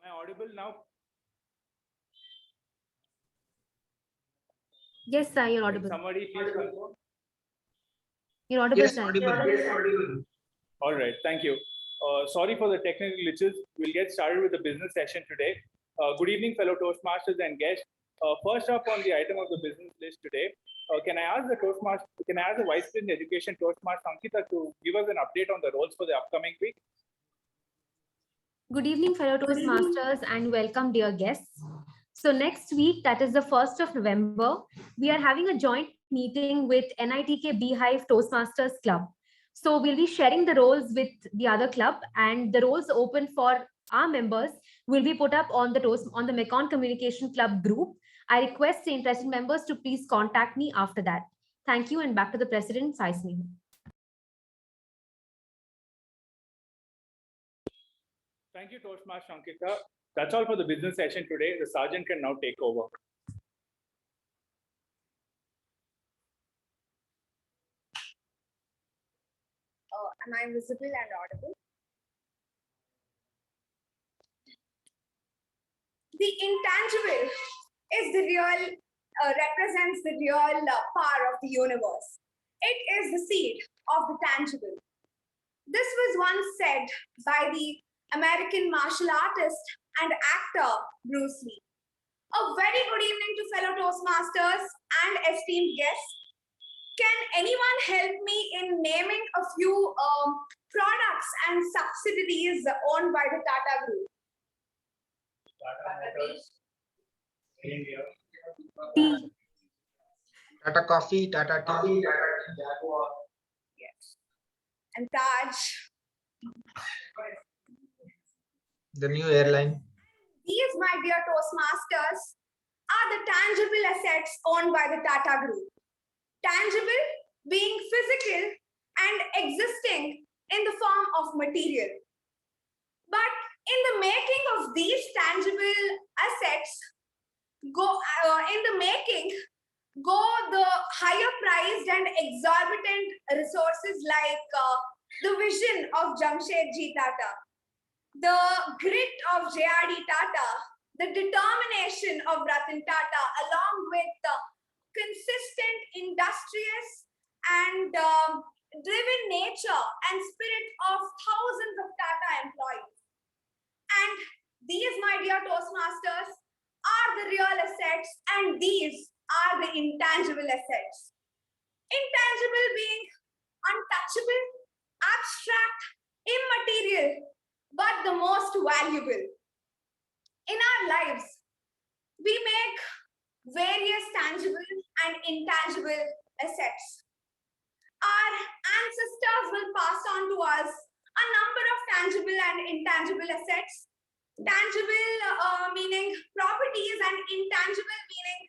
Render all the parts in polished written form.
Am I audible now? Yes, sir, you're audible. Somebody please confirm. You're audible, Yes, sir. audible. All right, thank you. Sorry for the technical glitches. We'll get started with the business session today. Good evening, fellow Toastmasters and guests. First up on the item of the business list today, can I ask the Vice President Education Toastmaster Ankita to give us an update on the roles for the upcoming week? Good evening, fellow Toastmasters, and welcome, dear guests. So next week, that is the 1st of November, we are having a joint meeting with NITK Beehive Toastmasters Club. So we'll be sharing the roles with the other club, and the roles open for our members will be put up on the Mekon Communication Club group. I request the interested members to please contact me after that. Thank you, and back to the President, Sai Sneha. Thank you, Toastmaster Ankita. That's all for the business session today. The Sergeant can now take over. Am I visible and audible? The intangible is the real, represents the real power of the universe. It is the seed of the tangible. This was once said by the American martial artist and actor Bruce Lee. A very good evening to fellow Toastmasters and esteemed guests. Can anyone help me in naming a few products and subsidiaries owned by the Tata Group? Tea. Tata Coffee, Tata Tea, Yes. And Taj. the new airline. These, my dear Toastmasters, are the tangible assets owned by the Tata Group. Tangible being physical and existing in the form of material. But in the making of these tangible assets, go the higher priced and exorbitant resources like the vision of Jamshedji Tata, the grit of J.R.D. Tata, the determination of Ratan Tata, along with the consistent, industrious, and driven nature and spirit of thousands of Tata employees. And these, my dear Toastmasters, are the real assets, and these are the intangible assets. Intangible being untouchable, abstract, immaterial, but the most valuable. In our lives, we make various tangible and intangible assets. Our ancestors will pass on to us a number of tangible and intangible assets. Tangible meaning properties and intangible meaning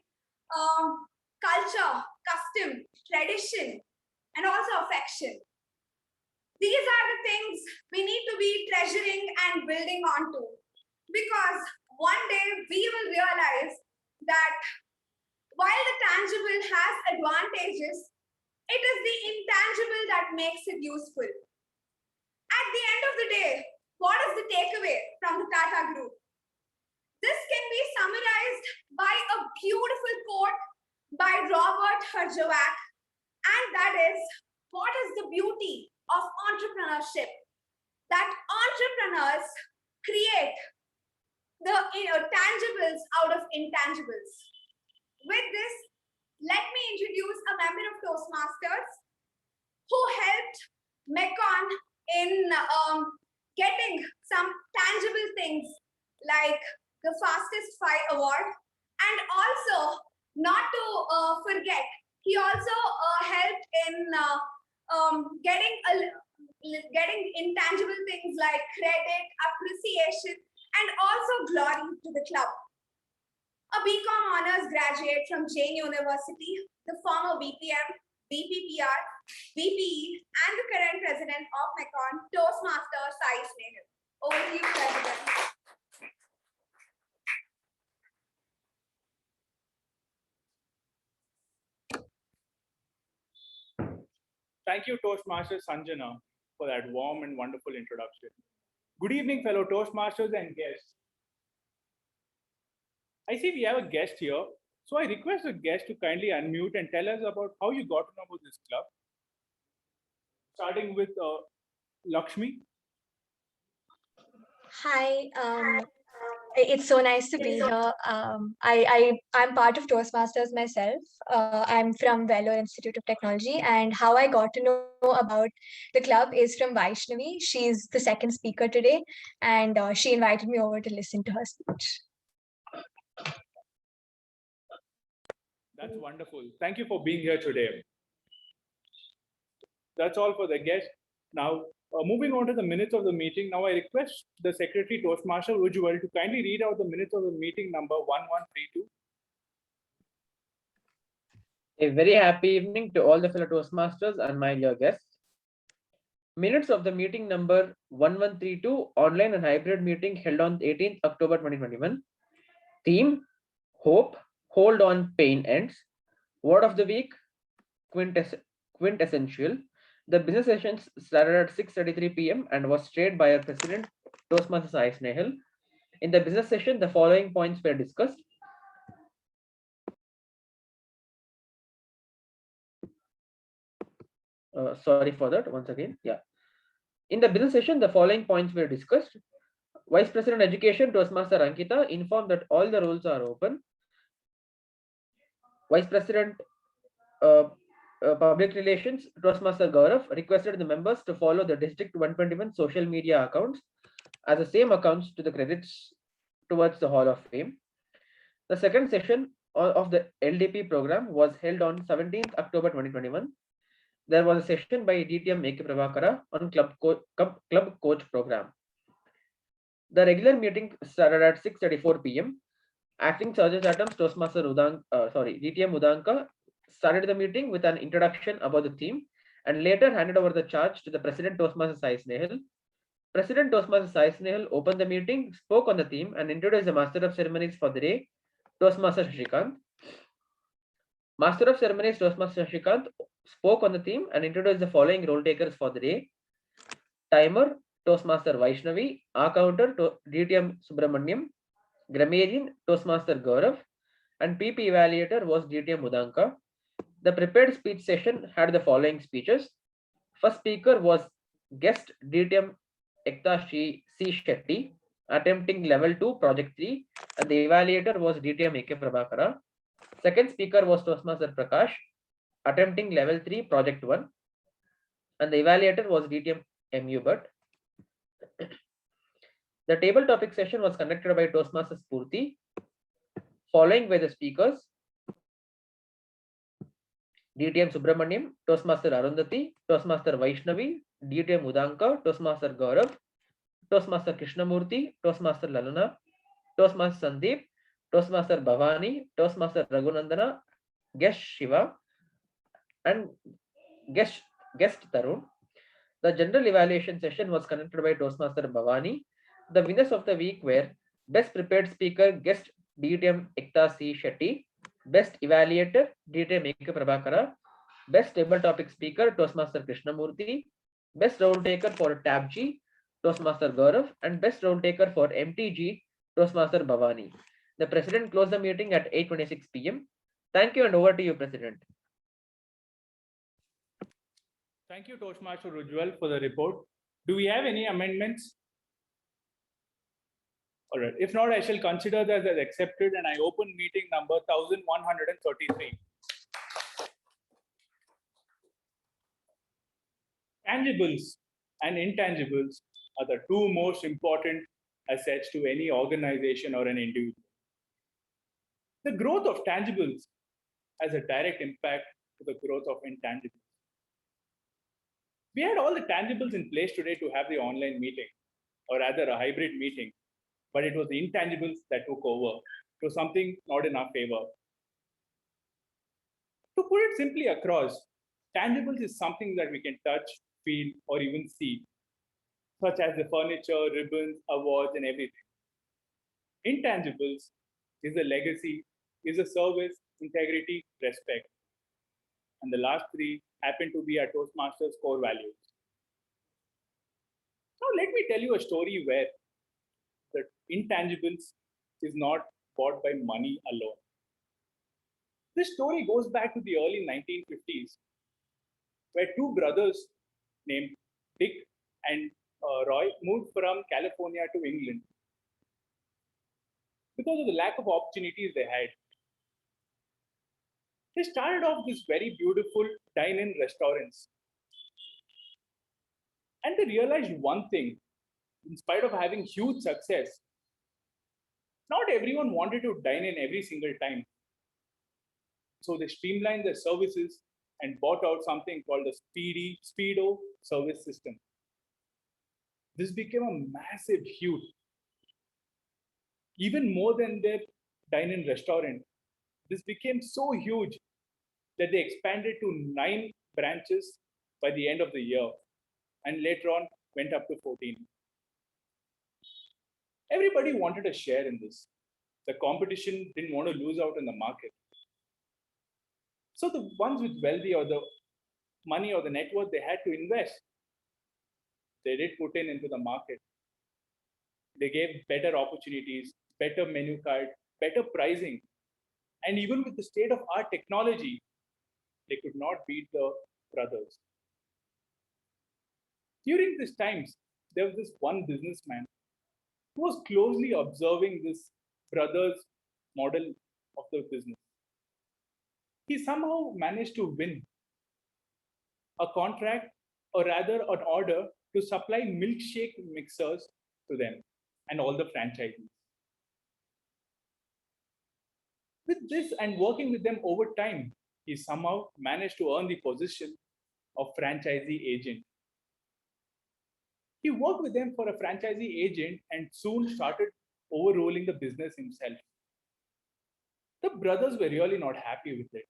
culture, custom, tradition, and also affection. These are the things we need to be treasuring and building onto, because one day we will realize that while the tangible has advantages, it is the intangible that makes it useful. At the end of the day, what is the takeaway from the Tata Group? This can be summarized by a beautiful quote by Robert Herjavec, and that is, what is the beauty of entrepreneurship? That entrepreneurs create the tangibles out of intangibles. With this, let me introduce a member of Toastmasters who helped Mekon in getting some tangible things like the Fastest Fi award, and also, not to forget, he also helped in getting intangible things like credit, appreciation, and also glory to the club. A BCom honors graduate from Jain University, the former BPM, BPPR, BPE, and the current president of Mekon, Toastmaster Sai Sneha. Over to you, President. Thank you, Toastmaster Sanjana, for that warm and wonderful introduction. Good evening, fellow Toastmasters and guests. I see we have a guest here. So I request the guest to kindly unmute and tell us about how you got to know about this club. Starting with Lakshmi. Hi, it's so nice to be here. I'm part of Toastmasters myself. I'm from Vellore Institute of Technology, and how I got to know about the club is from Vaishnavi. She's the second speaker today, and she invited me over to listen to her speech. That's wonderful. Thank you for being here today. That's all for the guest. Now, moving on to the minutes of the meeting. Now, I request the Secretary Toastmaster Ujjwal to kindly read out the minutes of the meeting number 1132. A very happy evening to all the fellow Toastmasters and my dear guests. Minutes of the meeting number 1132, online and hybrid meeting held on 18th October 2021. Theme, Hope, Hold on, Pain Ends. Word of the week, quintessential. The business sessions started at 6:33 p.m. and was chaired by our president, Toastmasters Sai Snehal. In the business session, the following points were discussed. Sorry for that, once again. Yeah. In the business session, the following points were discussed. Vice President Education, Toastmaster Ankita, informed that all the roles are open. Vice President Public Relations, Toastmaster Gaurav, requested the members to follow the District 121 social media accounts as the same accounts to the credits towards the Hall of Fame. The second session of the LDP program was held on 17th October 2021. There was a session by DTM A.K. Prabhakara on Club Coach program. The regular meeting started at 6:34 p.m. Acting Sergeant Atoms Toastmaster DTM Udanka started the meeting with an introduction about the theme and later handed over the charge to the President Toastmaster Sai Snehal. President Toastmaster Sai Snehal opened the meeting, spoke on the theme, and introduced the Master of Ceremonies for the day, Toastmaster Shashikant. Master of Ceremonies Toastmaster Shashikant spoke on the theme and introduced the following role takers for the day. Timer, Toastmaster Vaishnavi, Accounter, DTM Subramaniam, Grammarian, Toastmaster Gaurav, and PP Evaluator was DTM Udanka. The prepared speech session had the following speeches. First speaker was guest DTM Ekta C. Shetty, attempting level 2, project 3, and the evaluator was DTM A.K. Prabhakara. Second speaker was Toastmaster Prakash, attempting level 3, project 1, and the evaluator was DTM MU Bhatt. The table topic session was conducted by Toastmaster Spurti. Following were the speakers: DTM Subramaniam, Toastmaster Arundhati, Toastmaster Vaishnavi, DTM Udanka, Toastmaster Gaurav, Toastmaster Krishnamurti, Toastmaster Lalana, Toastmaster Sandeep, Toastmaster Bhavani, Toastmaster Raghunandana, guest Shiva, and guest Tarun. The general evaluation session was conducted by Toastmaster Bhavani. The winners of the week were Best Prepared Speaker, guest DTM Ekta C. Shetty, Best Evaluator, DTM A.K. Prabhakara, Best Table Topic Speaker, Toastmaster Krishnamurti, Best Role Taker for Tab G, Toastmaster Gaurav, and Best Role Taker for MTG, Toastmaster Bhavani. The President closed the meeting at 8:26 p.m. Thank you, and over to you, President. Thank you, Toastmaster Ujjwal, for the report. Do we have any amendments? All right. If not, I shall consider that as accepted, and I open meeting number 1133. Tangibles and intangibles are the two most important assets to any organization or an individual. The growth of tangibles has a direct impact to the growth of intangibles. We had all the tangibles in place today to have the online meeting, or rather a hybrid meeting, but it was the intangibles that took over. It was something not in our favor. To put it simply across, tangibles is something that we can touch, feel, or even see, such as the furniture, ribbons, awards, and everything. Intangibles is a legacy, is a service, integrity, respect. And the last three happen to be our Toastmasters' core values. Now, let me tell you a story where the intangibles is not bought by money alone. This story goes back to the early 1950s, where two brothers named Dick and Roy moved from California to England because of the lack of opportunities they had. They started off these very beautiful dine-in restaurants. And they realized one thing, in spite of having huge success, not everyone wanted to dine in every single time. So they streamlined their services and bought out something called the Speedo service system. This became a massive hit, even more than their dine-in restaurant. This became so huge that they expanded to 9 branches by the end of the year, and later on went up to 14. Everybody wanted a share in this. The competition didn't want to lose out in the market. So the ones with wealthy or the money or the net worth, they had to invest. They did put into the market. They gave better opportunities, better menu card, better pricing. And even with the state of art technology, they could not beat the brothers. During these times, there was this one businessman who was closely observing this brothers model of the business. He somehow managed to win a contract, or rather an order, to supply milkshake mixers to them and all the franchisees. With this and working with them over time, he somehow managed to earn the position of franchisee agent. He worked with them for a franchisee agent and soon started overruling the business himself. The brothers were really not happy with it.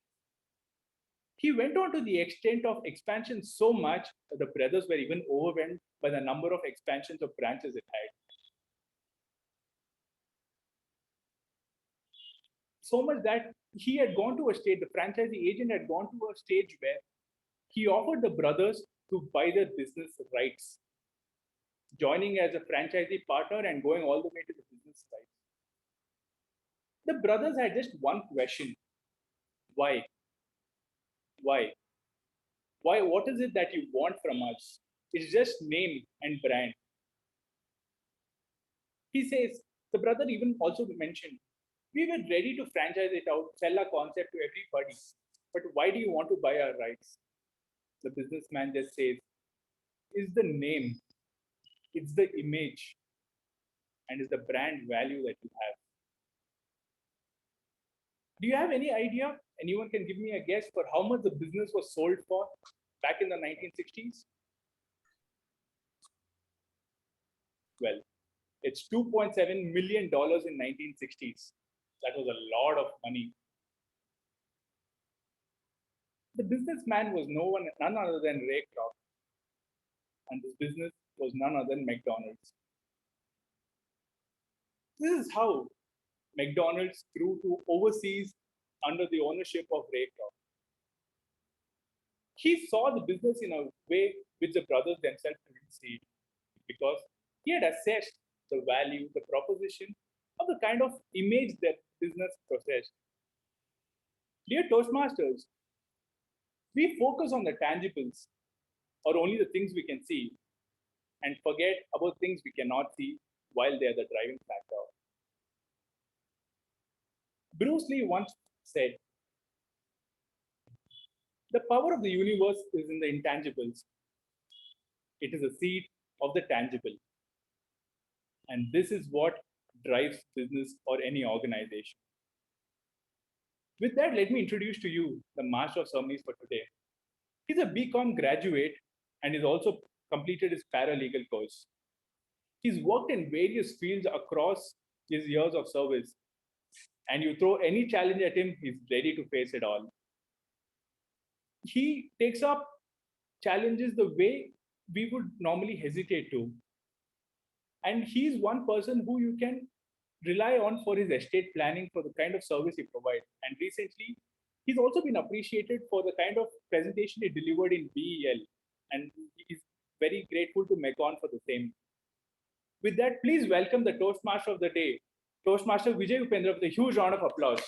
He went on to the extent of expansion so much that the brothers were even overwhelmed by the number of expansions of branches it had. So much that he had gone to a stage, the franchisee agent had gone to a stage where he offered the brothers to buy their business rights, joining as a franchisee partner and going all the way to the business rights. The brothers had just one question. Why? Why? Why? What is it that you want from us? It's just name and brand. He says, the brother even also mentioned, we were ready to franchise it out, sell our concept to everybody. But why do you want to buy our rights? The businessman just says, it's the name, it's the image, and it's the brand value that you have. Do you have any idea? Anyone can give me a guess for how much the business was sold for back in the 1960s? Well, it's $2.7 million in 1960s. That was a lot of money. The businessman was none other than Ray Kroc, and this business was none other than McDonald's. This is how McDonald's grew to overseas under the ownership of Ray Kroc. He saw the business in a way which the brothers themselves couldn't see, because he had assessed the value, the proposition of the kind of image that business possessed. Dear Toastmasters, we focus on the tangibles, or only the things we can see, and forget about things we cannot see while they are the driving factor. Bruce Lee once said, the power of the universe is in the intangibles. It is a seed of the tangible. And this is what drives business or any organization. With that, let me introduce to you the Master of Ceremonies for today. He's a BCom graduate and has also completed his paralegal course. He's worked in various fields across his years of service. And you throw any challenge at him, he's ready to face it all. He takes up challenges the way we would normally hesitate to. And he's one person who you can rely on for his estate planning, for the kind of service he provides. And recently, he's also been appreciated for the kind of presentation he delivered in BEL. And he's very grateful to Mekon for the same. With that, please welcome the Toastmaster of the day, Toastmaster Vijay Upendra with a huge round of applause.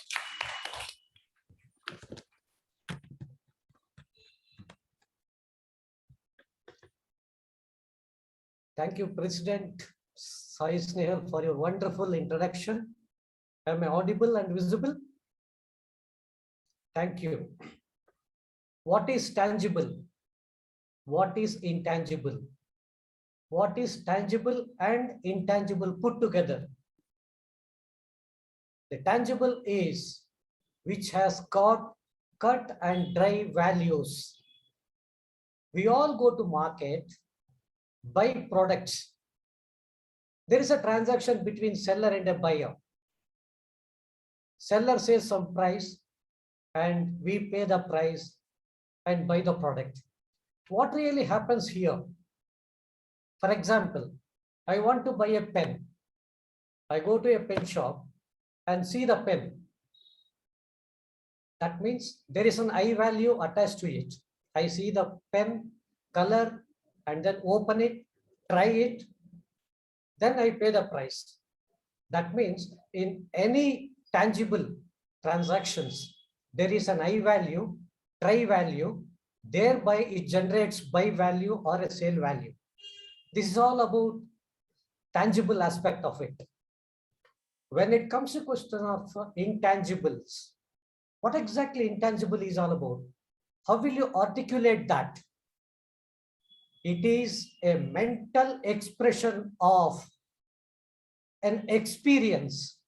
Thank you, President Sai Snehal, for your wonderful introduction. Am I audible and visible? Thank you. What is tangible? What is intangible? What is tangible and intangible put together? The tangible is which has got cut and dry values. We all go to market, buy products. There is a transaction between seller and a buyer. Seller says some price and we pay the price and buy the product. What really happens here? For example, I want to buy a pen. I go to a pen shop and see the pen. That means there is an eye value attached to it. I see the pen, color, and then open it, try it, then I pay the price. That means in any tangible transactions, there is an eye value, try value, thereby it generates buy value or a sale value. This is all about tangible aspect of it. When it comes to question of intangibles, what exactly intangible is all about? How will you articulate that? It is a mental expression of an experience,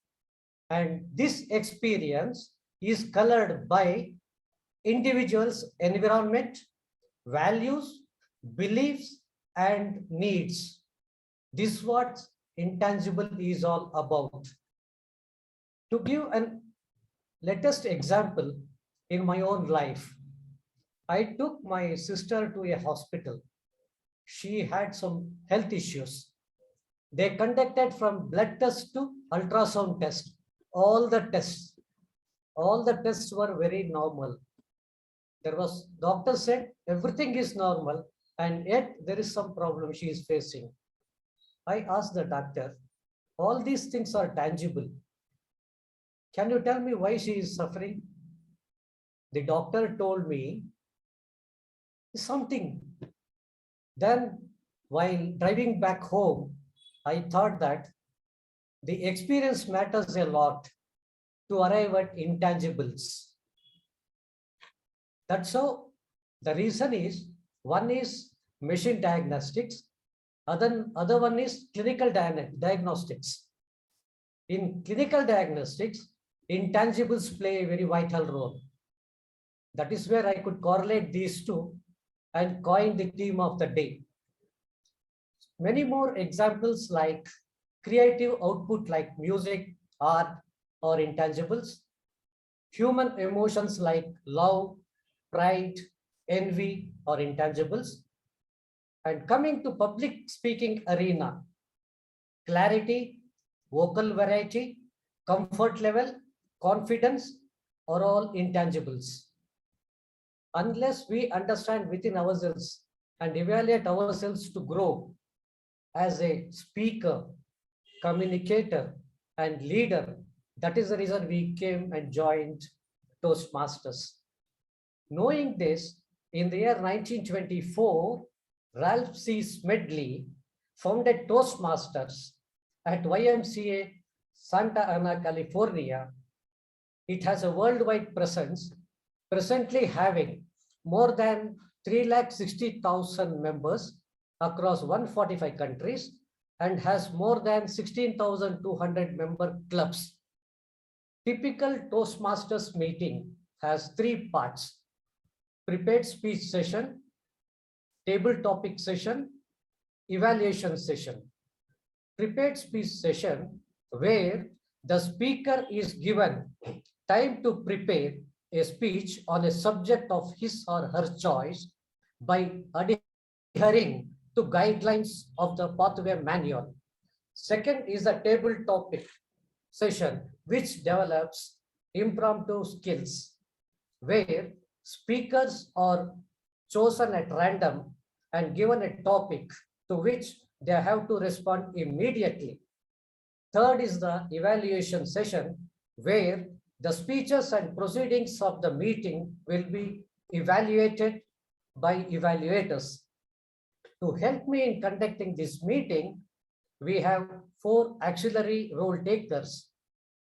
and this experience is colored by individuals' environment, values, beliefs, and needs. This is what intangible is all about. To give an latest example in my own life, I took my sister to a hospital. She had some health issues. They conducted from blood test to ultrasound test. All the tests were very normal. Doctor said everything is normal, and yet there is some problem she is facing. I asked the doctor, all these things are tangible. Can you tell me why she is suffering? The doctor told me something. Then while driving back home, I thought that the experience matters a lot to arrive at intangibles. That's so. The reason is, one is machine diagnostics, other one is clinical diagnostics. In clinical diagnostics, intangibles play a very vital role. That is where I could correlate these two and coin the theme of the day. Many more examples like creative output like music, art, or intangibles. Human emotions like love, pride, envy, or intangibles. And coming to public speaking arena, clarity, vocal variety, comfort level, confidence are all intangibles. Unless we understand within ourselves and evaluate ourselves to grow as a speaker, communicator, and leader, that is the reason we came and joined Toastmasters. Knowing this, in the year 1924, Ralph C. Smedley founded Toastmasters at YMCA Santa Ana, California. It has a worldwide presence, presently having more than 360,000 members across 145 countries and has more than 16,200 member clubs. Typical Toastmasters meeting has 3 parts: prepared speech session, table topic session, evaluation session. Prepared speech session, where the speaker is given time to prepare a speech on a subject of his or her choice by adhering to guidelines of the pathway manual. Second is the table topic session, which develops impromptu skills, where speakers are chosen at random and given a topic to which they have to respond immediately. Third is the evaluation session, where the speeches and proceedings of the meeting will be evaluated by evaluators. To help me in conducting this meeting, we have 4 auxiliary role takers,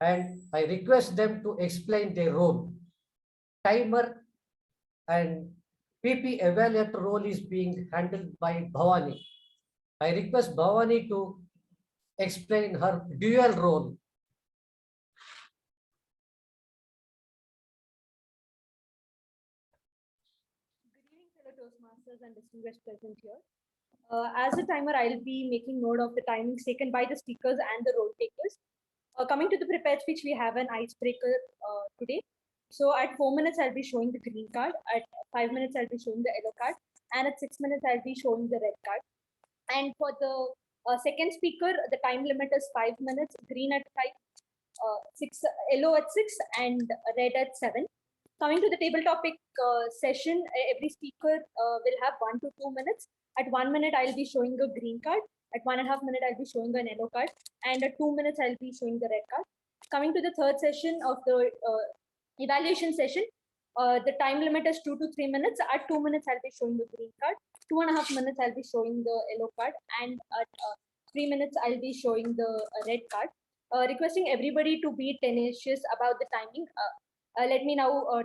and I request them to explain their role. Timer and PP evaluator role is being handled by Bhavani. I request Bhavani to explain her dual role. Good evening, fellow Toastmasters and distinguished present here. As a timer, I'll be making note of the timings taken by the speakers and the role takers. Coming to the prepared speech, we have an icebreaker today. So at 4 minutes, I'll be showing the green card. At 5 minutes, I'll be showing the yellow card. And at 6 minutes, I'll be showing the red card. And for the second speaker, the time limit is 5 minutes, green at 5, yellow at 6, and red at 7. Coming to the table topic session, every speaker will have 1 to 2 minutes. At 1 minute, I'll be showing a green card. At 1.5 minutes, I'll be showing an yellow card. And at 2 minutes, I'll be showing the red card. Coming to the third session of the evaluation session, the time limit is 2 to 3 minutes. At 2 minutes, I'll be showing the green card. 2.5 minutes, I'll be showing the yellow card. And at 3 minutes, I'll be showing the red card. Requesting everybody to be tenacious about the timing. Let me now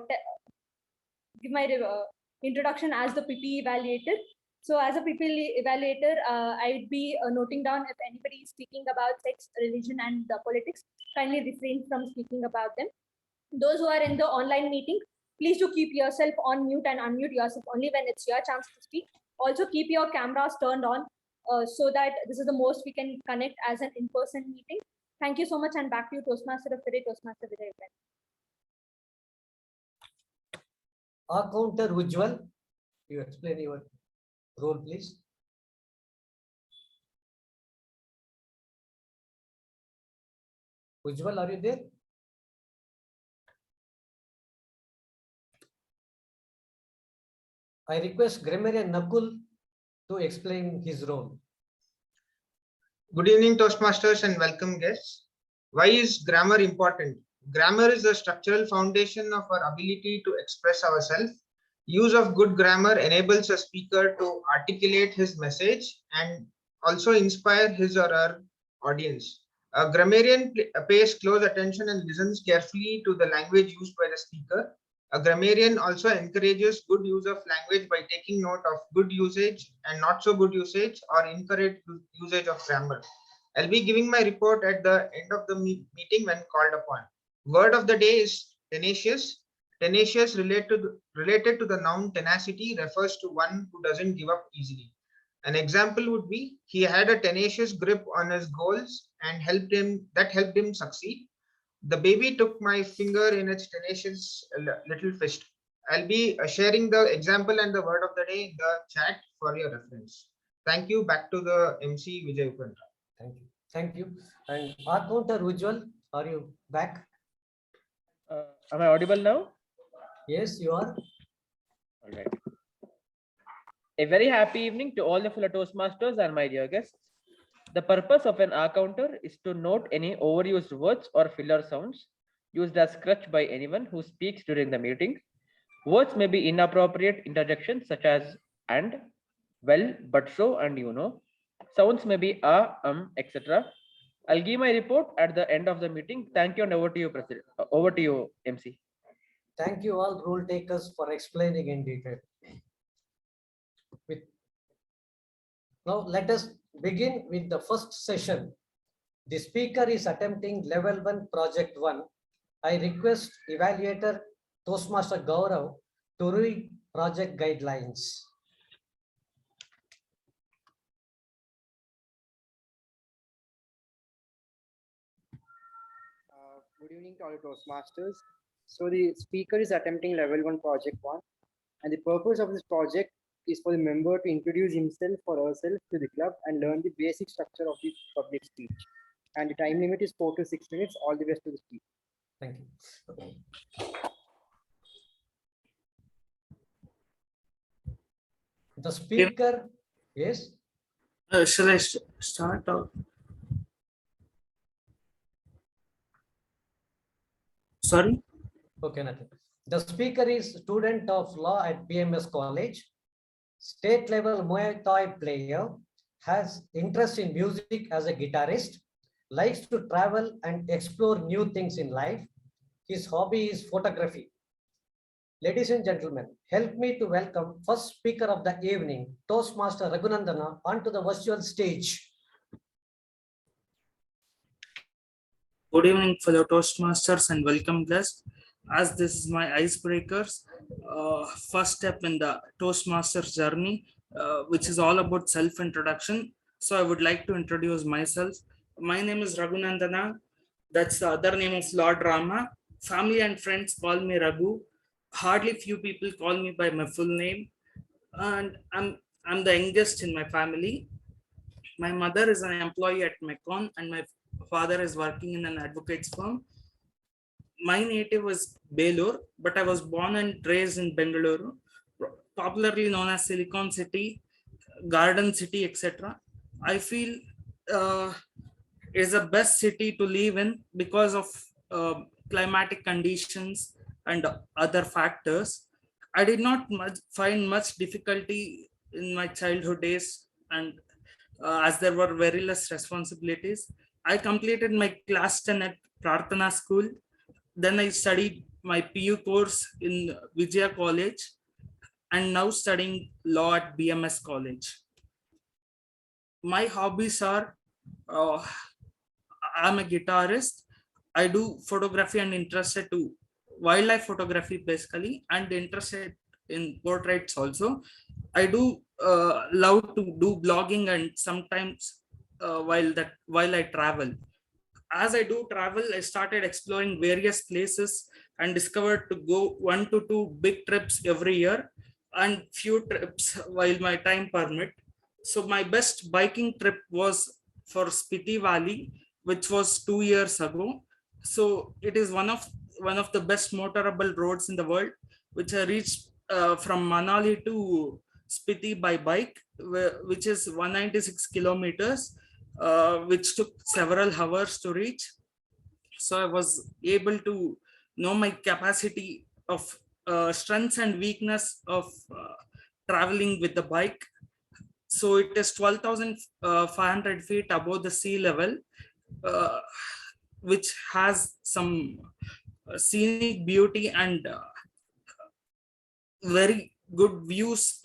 give my introduction as the PP evaluator. So as a PP evaluator, I'd be noting down if anybody is speaking about sex, religion, and politics, kindly refrain from speaking about them. Those who are in the online meeting, please do keep yourself on mute and unmute yourself only when it's your chance to speak. Also keep your cameras turned on so that this is the most we can connect as an in-person meeting. Thank you so much, and back to you, Toastmaster of the day, Toastmaster Vijay. Counter Ujjwal, you explain your role, please. Ujjwal, are you there? I request grammarian Nakul to explain his role. Good evening, Toastmasters, and welcome guests. Why is grammar important? Grammar is the structural foundation of our ability to express ourselves. Use of good grammar enables a speaker to articulate his message and also inspire his or her audience. A grammarian pays close attention and listens carefully to the language used by the speaker. A grammarian also encourages good use of language by taking note of good usage and not so good usage or incorrect usage of grammar. I'll be giving my report at the end of the meeting when called upon. Word of the day is tenacious. Tenacious related to the noun tenacity refers to one who doesn't give up easily. An example would be he had a tenacious grip on his goals and helped him succeed. The baby took my finger in its tenacious little fist. I'll be sharing the example and the word of the day in the chat for your reference. Thank you. Back to the MC Vijay Upendra. Thank you. Thank you. And Counter Ujjwal, are you back? Am I audible now? Yes, you are. All right. A very happy evening to all the fellow Toastmasters and my dear guests. The purpose of an R counter is to note any overused words or filler sounds used as crutch by anyone who speaks during the meeting. Words may be inappropriate interjections such as and, well, but so, and you know. Sounds may be etc. I'll give my report at the end of the meeting. Thank you, and over to you, President. Over to you, MC. Thank you all role takers for explaining in detail. Now let us begin with the first session. The speaker is attempting level 1 project 1. I request evaluator Toastmaster Gaurav to read project guidelines. Good evening to all Toastmasters. So the speaker is attempting level 1 project 1, and the purpose of this project is for the member to introduce himself or herself to the club and learn the basic structure of the public speech. And the time limit is 4 to 6 minutes, all the rest to the speech. Thank you. The speaker, yes. Shall I start? Sorry? Okay, nothing. The speaker is student of law at BMS College, state level Muay Thai player, has interest in music as a guitarist, likes to travel and explore new things in life. His hobby is photography. Ladies and gentlemen, help me to welcome first speaker of the evening, Toastmaster Raghunandana, onto the virtual stage. Good evening, fellow Toastmasters, and welcome guests. As this is my icebreakers, first step in the Toastmasters journey, which is all about self-introduction. So I would like to introduce myself. My name is Raghunandana. That's the other name of Lord Rama. Family and friends call me Raghu. Hardly few people call me by my full name. And I'm the youngest in my family. My mother is an employee at Mecon and my father is working in an advocate's firm. My native was Belur, but I was born and raised in Bengaluru, popularly known as Silicon City, Garden City, etc. I feel is the best city to live in because of climatic conditions and other factors. I did not find much difficulty in my childhood days, and as there were very less responsibilities. I completed my class 10 at Prarthana School. Then I studied my PU course in Vijaya College and now studying law at BMS College. My hobbies are, I'm a guitarist. I do photography and interested to wildlife photography basically, and interested in portraits also. I do love to do blogging and sometimes while I travel. As I do travel, I started exploring various places and discovered to go 1 to 2 big trips every year and few trips while my time permit. So my best biking trip was for Spiti Valley, which was 2 years ago. So it is one of the best motorable roads in the world, which I reached from Manali to Spiti by bike, which is 196 kilometers, which took several hours to reach. So I was able to know my capacity of strengths and weakness of traveling with the bike. So it is 12,500 feet above the sea level, which has some scenic beauty and very good views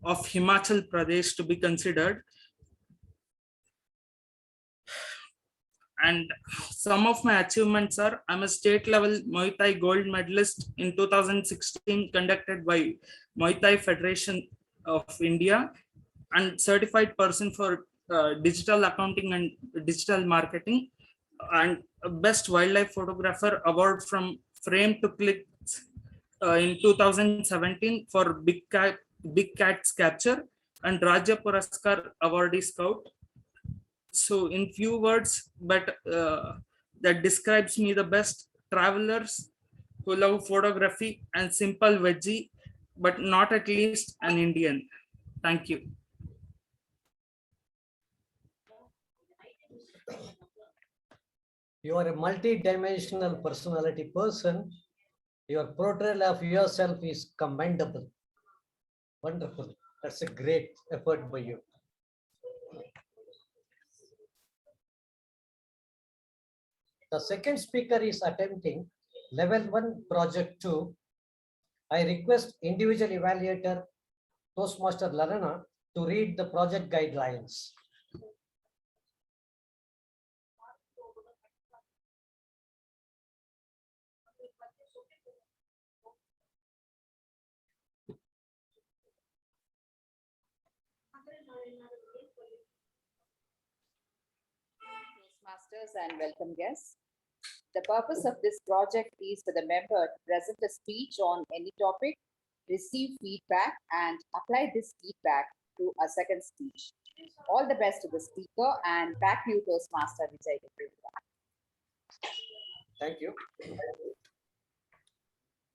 of Himachal Pradesh to be considered. And some of my achievements are, I'm a state level Muay Thai gold medalist in 2016 conducted by Muay Thai Federation of India, and certified person for digital accounting and digital marketing, and best wildlife photographer award from Frame to Click in 2017 for Big Cats Capture, and Rajya Puraskar awardee scout. So in few words, but that describes me the best: travelers who love photography and simple veggie, but not at least an Indian. Thank you. You are a multi-dimensional personality person. Your portrayal of yourself is commendable. Wonderful. That's a great effort by you. The second speaker is attempting level 1 project 2. I request individual evaluator Toastmaster Larana to read the project guidelines. Toastmasters and welcome guests. The purpose of this project is for the member to present a speech on any topic, receive feedback, and apply this feedback to a second speech. All the best to the speaker, and back to you, Toastmaster Vijay. Thank you.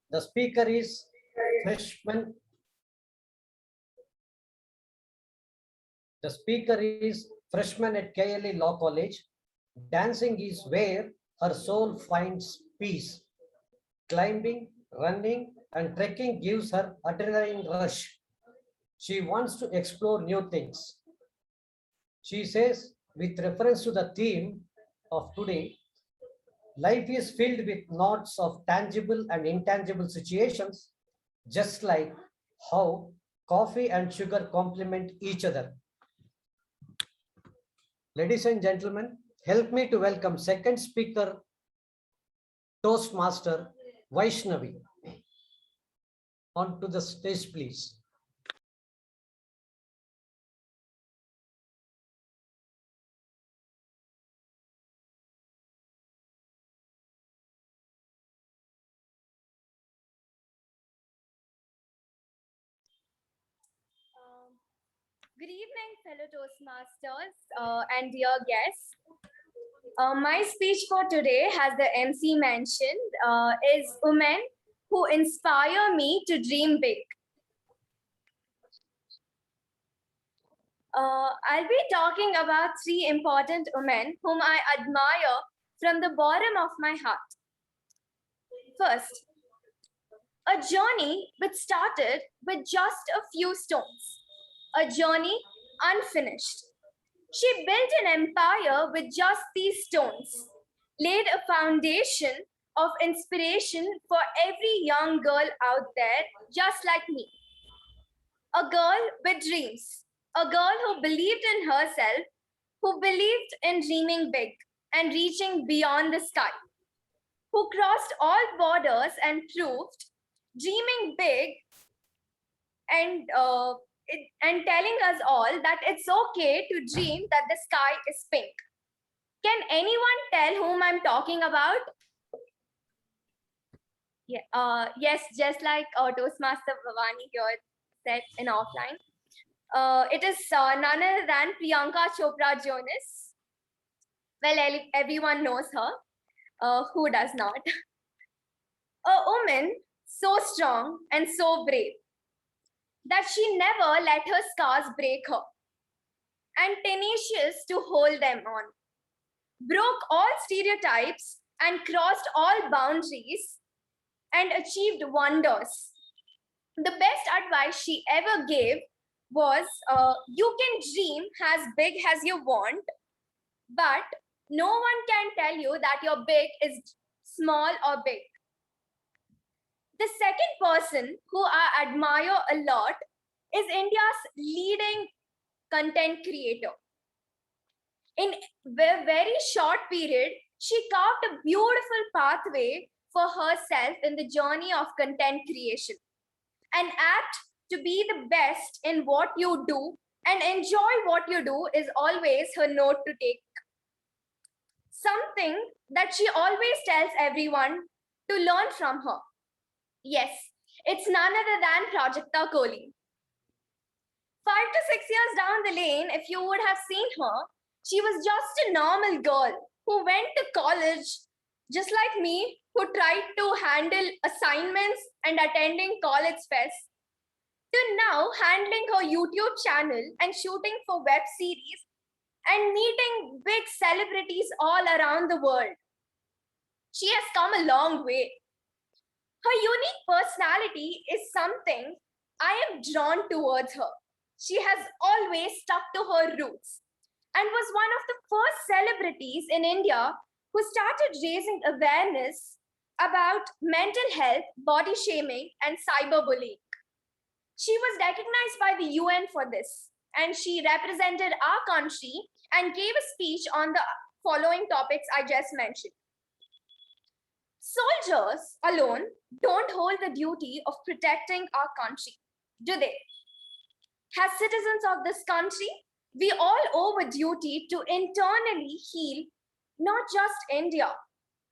The speaker is freshman. The speaker is freshman at KLE Law College. Dancing is where her soul finds peace. Climbing, running, and trekking gives her adrenaline rush. She wants to explore new things. She says, with reference to the theme of today, life is filled with knots of tangible and intangible situations, just like how coffee and sugar complement each other. Ladies and gentlemen, help me to welcome second speaker, Toastmaster Vaishnavi. Onto the stage, please. Good evening, fellow Toastmasters and dear guests. My speech for today, as the MC mentioned, is women who inspire me to dream big. I'll be talking about three important women whom I admire from the bottom of my heart. First, a journey which started with just a few stones, a journey unfinished. She built an empire with just these stones, laid a foundation of inspiration for every young girl out there, just like me. A girl with dreams, a girl who believed in herself, who believed in dreaming big and reaching beyond the sky, who crossed all borders and proved dreaming big and telling us all that it's okay to dream that the sky is pink. Can anyone tell whom I'm talking about? Yeah, yes, just like Toastmaster Bhavani here said in offline. It is none other than Priyanka Chopra Jonas. Well, everyone knows her. Who does not? A woman so strong and so brave that she never let her scars break her, and tenacious to hold them on, broke all stereotypes and crossed all boundaries and achieved wonders. The best advice she ever gave was, you can dream as big as you want, but no one can tell you that your big is small or big. The second person who I admire a lot is India's leading content creator. In a very short period, she carved a beautiful pathway for herself in the journey of content creation. An act to be the best in what you do and enjoy what you do is always her note to take. Something that she always tells everyone to learn from her. Yes, it's none other than Prajakta Kohli. 5 to 6 years down the lane, if you would have seen her, she was just a normal girl who went to college, just like me, who tried to handle assignments and attending college fests, to now handling her YouTube channel and shooting for web series and meeting big celebrities all around the world. She has come a long way. Her unique personality is something I am drawn towards her. She has always stuck to her roots and was one of the first celebrities in India who started raising awareness about mental health, body shaming, and cyberbullying. She was recognized by the UN for this, and she represented our country and gave a speech on the following topics I just mentioned. Soldiers alone don't hold the duty of protecting our country, do they? As citizens of this country, we all owe a duty to internally heal not just India,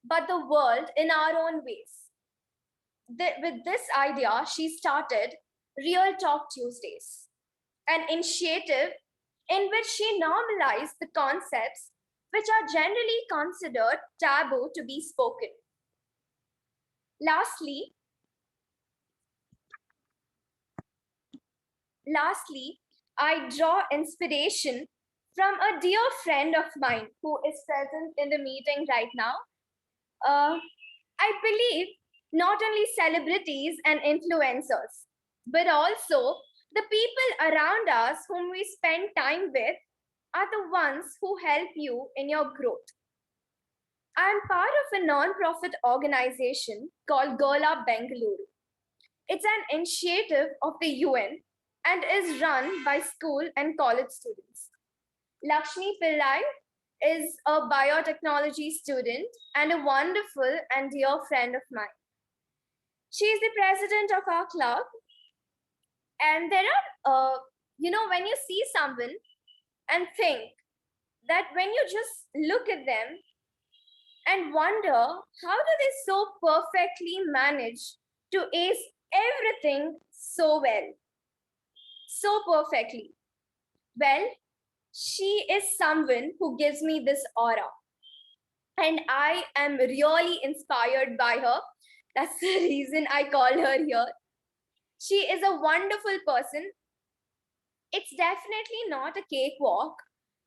but the world in our own ways. With this idea, she started Real Talk Tuesdays, an initiative in which she normalized the concepts which are generally considered taboo to be spoken. Lastly, I draw inspiration from a dear friend of mine who is present in the meeting right now. I believe not only celebrities and influencers, but also the people around us whom we spend time with are the ones who help you in your growth. I am part of a non-profit organization called Girl Up Bengaluru. It's an initiative of the UN and is run by school and college students. Lakshmi Pillai is a biotechnology student and a wonderful and dear friend of mine. She is the president of our club. And there are, when you see someone and think that when you just look at them and wonder, how do they so perfectly manage to ace everything so well, so perfectly? Well, she is someone who gives me this aura. And I am really inspired by her. That's the reason I call her here. She is a wonderful person. It's definitely not a cakewalk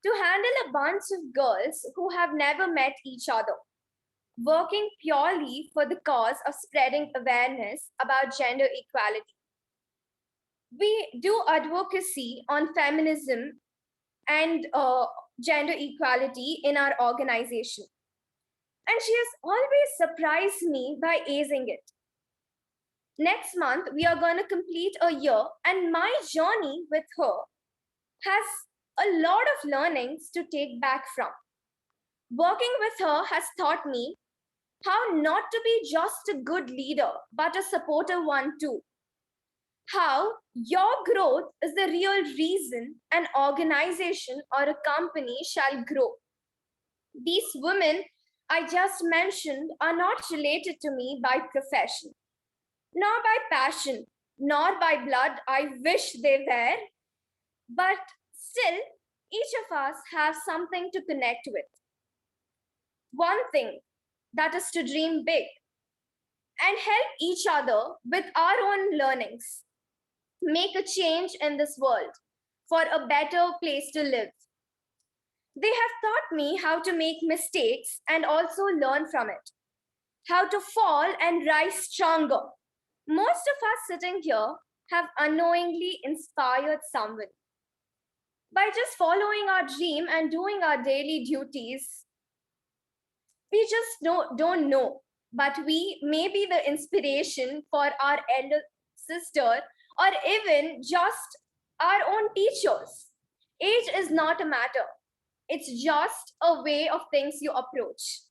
to handle a bunch of girls who have never met each other, working purely for the cause of spreading awareness about gender equality. We do advocacy on feminism and gender equality in our organization. And she has always surprised me by acing it. Next month, we are going to complete a year, and my journey with her has a lot of learnings to take back from. Working with her has taught me how not to be just a good leader, but a supportive one too. How your growth is the real reason an organization or a company shall grow. These women I just mentioned are not related to me by profession, nor by passion, nor by blood. I wish they were. But still, each of us have something to connect with. One thing, that is to dream big and help each other with our own learnings. Make a change in this world for a better place to live. They have taught me how to make mistakes and also learn from it, how to fall and rise stronger. Most of us sitting here have unknowingly inspired someone. By just following our dream and doing our daily duties, we just don't know, but we may be the inspiration for our elder sister or even just our own teachers. Age is not a matter. It's just a way of things you approach.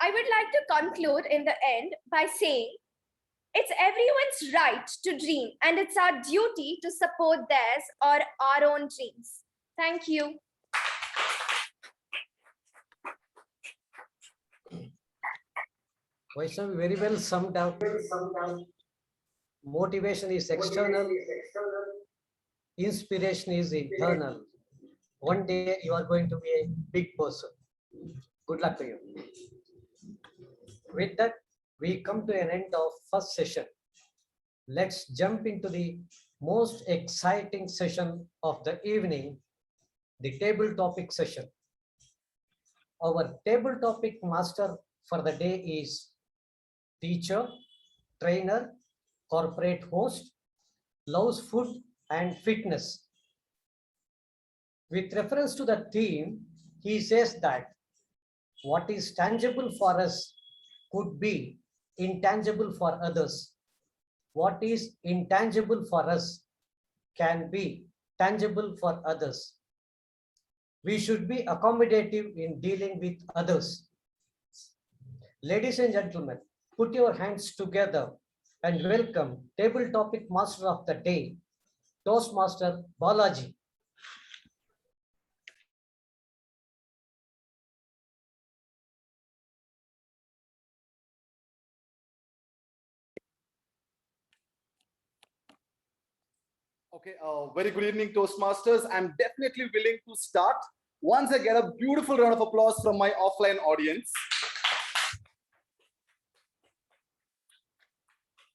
I would like to conclude in the end by saying, it's everyone's right to dream, and it's our duty to support theirs or our own dreams. Thank you. Vaishnavi, very well summed up. Motivation is external, inspiration is internal. One day you are going to be a big person. Good luck to you. With that, we come to an end of first session. Let's jump into the most exciting session of the evening, the table topic session. Our table topic master for the day is teacher, trainer, corporate host, loves food and fitness. With reference to the theme, he says that what is tangible for us could be intangible for others. What is intangible for us can be tangible for others. We should be accommodative in dealing with others. Ladies and gentlemen, put your hands together and welcome table topic master of the day, Toastmaster Balaji. Okay, very good evening, Toastmasters. I'm definitely willing to start once I get a beautiful round of applause from my offline audience.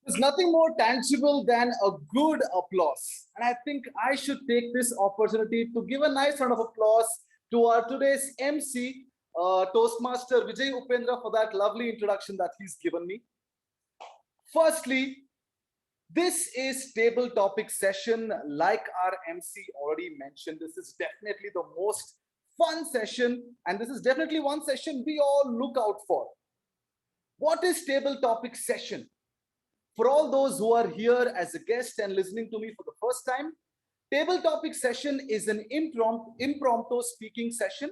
There's nothing more tangible than a good applause. And I think I should take this opportunity to give a nice round of applause to our today's MC, Toastmaster Vijay Upendra for that lovely introduction that he's given me. Firstly, this is table topic session. Like our MC already mentioned, this is definitely the most fun session, and this is definitely one session we all look out for. What is table topic session? For all those who are here as a guest and listening to me for the first time, table topic session is an impromptu speaking session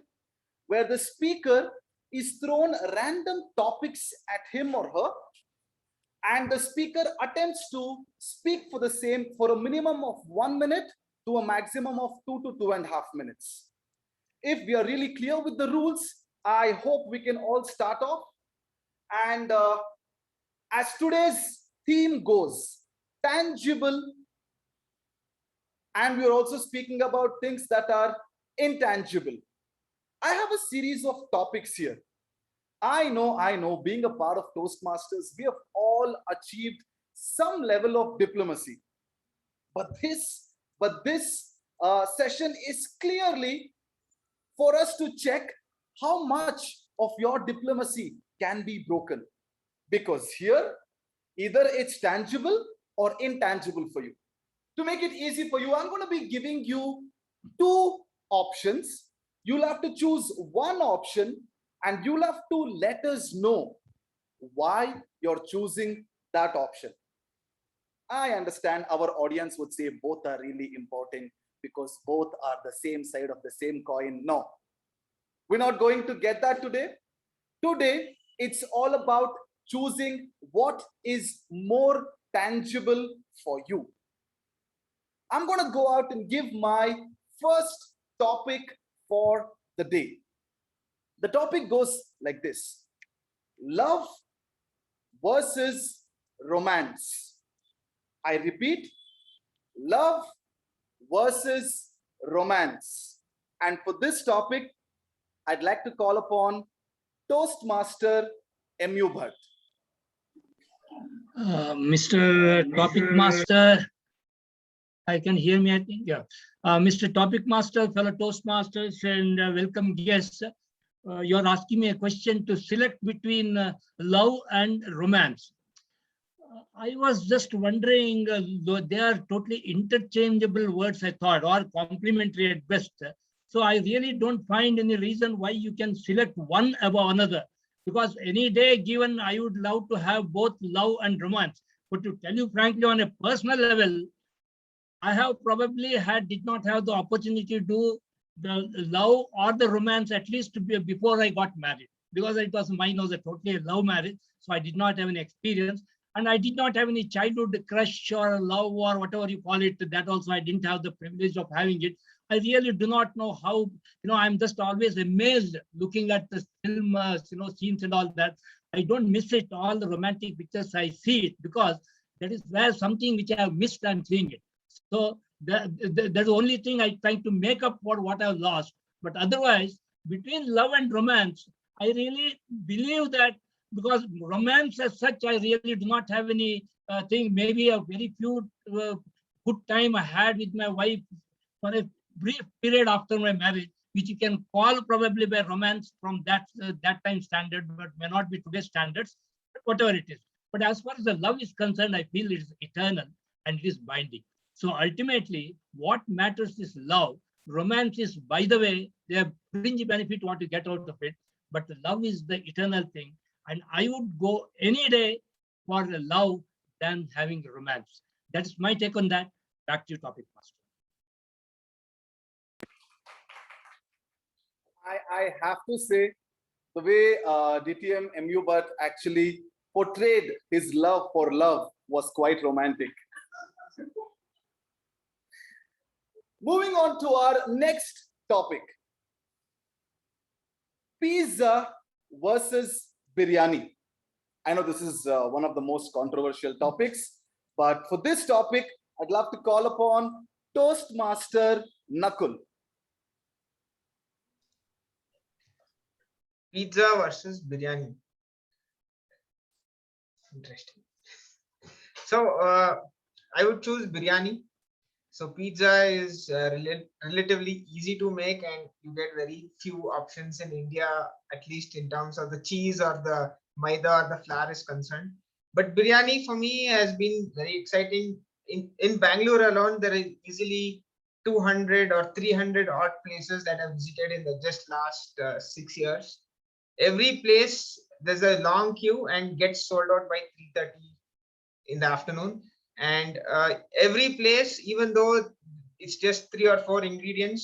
where the speaker is thrown random topics at him or her, and the speaker attempts to speak for the same for a minimum of 1 minute to a maximum of 2 to 2.5 minutes. If we are really clear with the rules, I hope we can all start off. And as today's theme goes, tangible, and we are also speaking about things that are intangible. I have a series of topics here. I know, being a part of Toastmasters, we have all achieved some level of diplomacy. But this session is clearly for us to check how much of your diplomacy can be broken. Because here, either it's tangible or intangible for you. To make it easy for you, I'm going to be giving you 2 options. You'll have to choose one option, and you'll have to let us know why you're choosing that option. I understand our audience would say both are really important because both are the same side of the same coin. No, we're not going to get that today. Today, it's all about choosing what is more tangible for you. I'm going to go out and give my first topic for the day. The topic goes like this: love versus romance. I repeat, love versus romance. And for this topic, I'd like to call upon Toastmaster M.U. Bhatt. Mr. Topic Master, I can hear me, I think, yeah. Mr. Topic Master, fellow Toastmasters, and welcome guests. You're asking me a question to select between love and romance. I was just wondering, though they are totally interchangeable words, I thought, or complementary at best. So I really don't find any reason why you can select one above another. Because any day given, I would love to have both love and romance. But to tell you frankly, on a personal level, I have probably did not have the opportunity to do the love or the romance at least before I got married, because mine was a totally love marriage. So I did not have any experience, and I did not have any childhood crush or love or whatever you call it. That also I didn't have the privilege of having it. I really do not know how, I'm just always amazed looking at the film, scenes and all that. I don't miss it, all the romantic pictures, I see it, because that is where something which I have missed, I'm seeing it. So that's the only thing I'm trying to make up for what I've lost. But otherwise, between love and romance, I really believe that, because romance as such, I really do not have any thing, maybe a very few good time I had with my wife for a brief period after my marriage, which you can call probably by romance from that time standard, but may not be today's standards, but whatever it is. But as far as the love is concerned, I feel it is eternal and it is binding. So ultimately, what matters is love. Romance is, by the way, the fringe benefit what you get out of it, but the love is the eternal thing. And I would go any day for the love than having romance. That's my take on that. Back to you, Topic Master. I have to say, the way DTM M.U. Bhatt actually portrayed his love for love was quite romantic. Moving on to our next topic. Pizza versus biryani. I know this is one of the most controversial topics, but for this topic, I'd love to call upon Toastmaster Nakul. Pizza versus biryani. Interesting. So I would choose biryani So pizza is relatively easy to make, and you get very few options in India, at least in terms of the cheese or the maida or the flour is concerned. But biryani for me has been very exciting. In Bangalore alone, there is easily 200 or 300 odd places that I've visited in the just last 6 years. Every place there's a long queue and gets sold out by 3:30 in the afternoon. And every place, even though it's just 3 or 4 ingredients,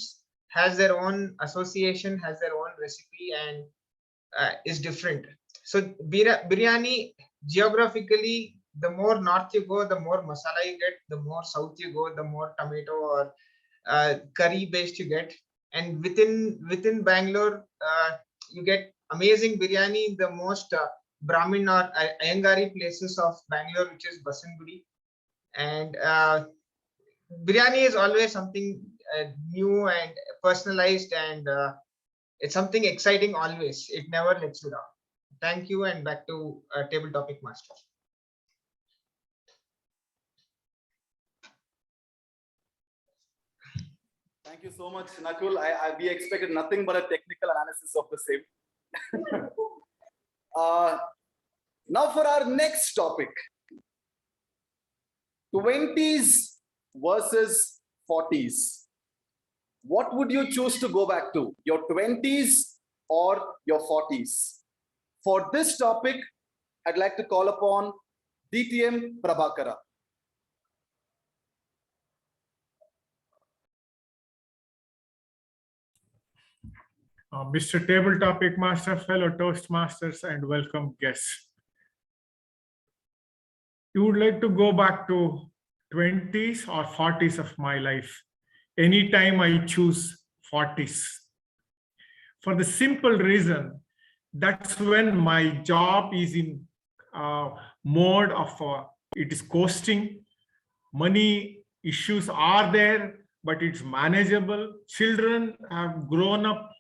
has their own association, has their own recipe, and is different. So biryani, geographically, the more north you go, the more masala you get. The more south you go, the more tomato or curry based you get. And within Bangalore, you get amazing biryani in the most Brahmin or Ayangari places of Bangalore, which is Basangudi. And biryani is always something new and personalized, and it's something exciting always. It never lets you down. Thank you, and back to Table Topic Master. Thank you so much, Nakul. We expected nothing but a technical analysis of the same. Now for our next topic. 20s versus 40s. What would you choose to go back to? Your 20s or your 40s? For this topic, I'd like to call upon DTM Prabhakara. Mr. Table Topic Master, fellow Toastmasters, and welcome guests. You would like to go back to 20s or 40s of my life? Anytime I choose 40s. For the simple reason, that's when my job is in mode of it is costing, money issues are there, but it's manageable. Children have grown up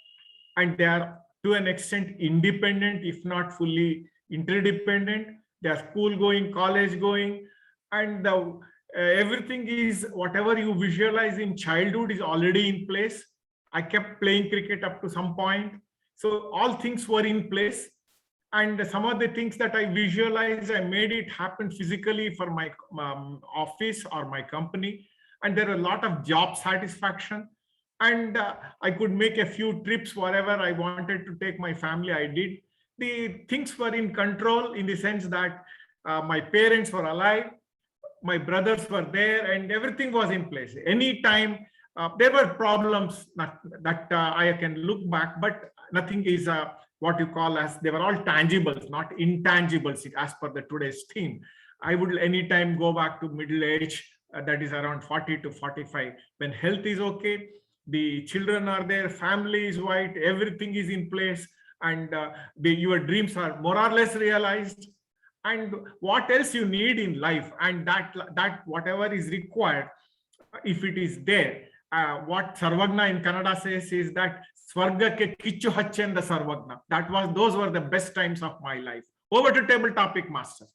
and they are to an extent independent, if not fully interdependent. They are school going, college going, and everything is whatever you visualize in childhood is already in place. I kept playing cricket up to some point. So all things were in place. And some of the things that I visualized, I made it happen physically for my office or my company. And there are a lot of job satisfaction. And I could make a few trips wherever I wanted to take my family, I did. The things were in control in the sense that my parents were alive, my brothers were there, and everything was in place. Anytime there were problems that I can look back, but nothing is what you call as, they were all tangibles, not intangibles as per the today's theme. I would anytime go back to middle age, that is around 40 to 45, when health is okay, the children are there, family is white, everything is in place, and your dreams are more or less realized. And what else you need in life, and that whatever is required, if it is there, what Sarvagna in Kannada says is that Swarga ke kichu hachenda Sarvagna. Those were the best times of my life. Over to Table Topic Master.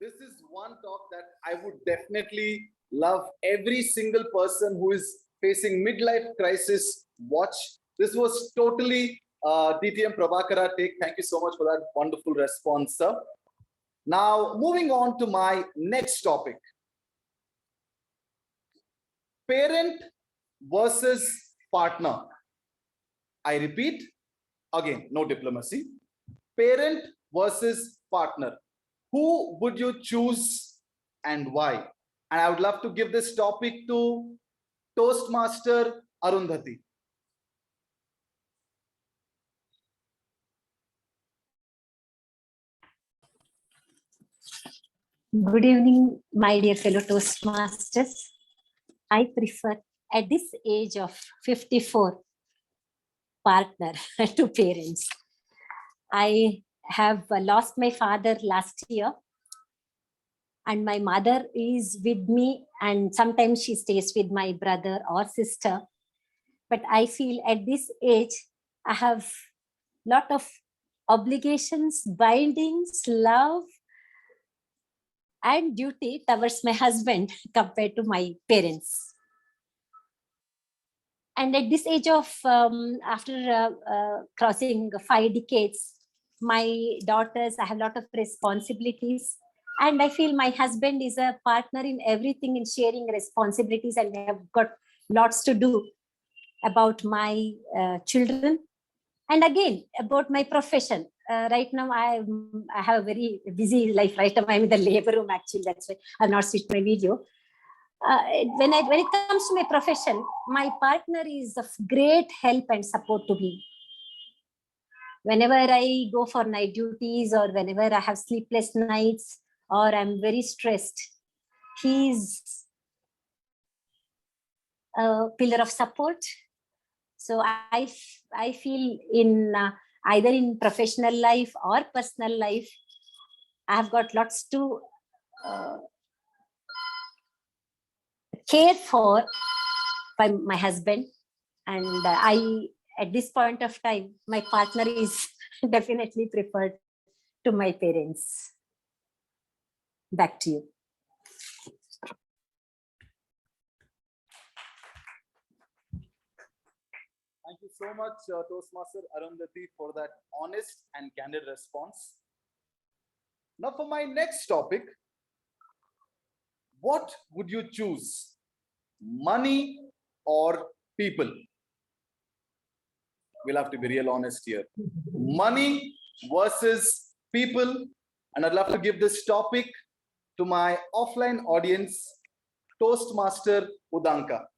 This is one talk that I would definitely love every single person who is facing midlife crisis watch. This was totally DTM Prabhakara take. Thank you so much for that wonderful response, sir. Now, moving on to my next topic. Parent versus partner. I repeat, again, no diplomacy. Parent versus partner. Who would you choose and why? And I would love to give this topic to Toastmaster Arundhati. Good evening, my dear fellow Toastmasters. I prefer at this age of 54 partner to parents. I have lost my father last year, and my mother is with me, and sometimes she stays with my brother or sister. But I feel at this age, I have lot of obligations, bindings, love, and duty towards my husband compared to my parents. And at this age of, after crossing 5 decades, my daughters, I have a lot of responsibilities. And I feel my husband is a partner in everything, in sharing responsibilities, and I have got lots to do about my children. And again, about my profession. Right now, I have a very busy life. Right now, I'm in the labor room, actually. That's why I've not switched my video. When it comes to my profession, my partner is of great help and support to me. Whenever I go for night duties, or whenever I have sleepless nights, or I'm very stressed, he's a pillar of support. So I feel in either in professional life or personal life, I have got lots to care for by my husband. And at this point of time, my partner is definitely preferred to my parents. Back to you. Thank you so much, Toastmaster Arundhati, for that honest and candid response. Now for my next topic, what would you choose? Money or people? We'll have to be real honest here. Money versus people. And I'd love to give this topic to my offline audience, Toastmaster Udanka.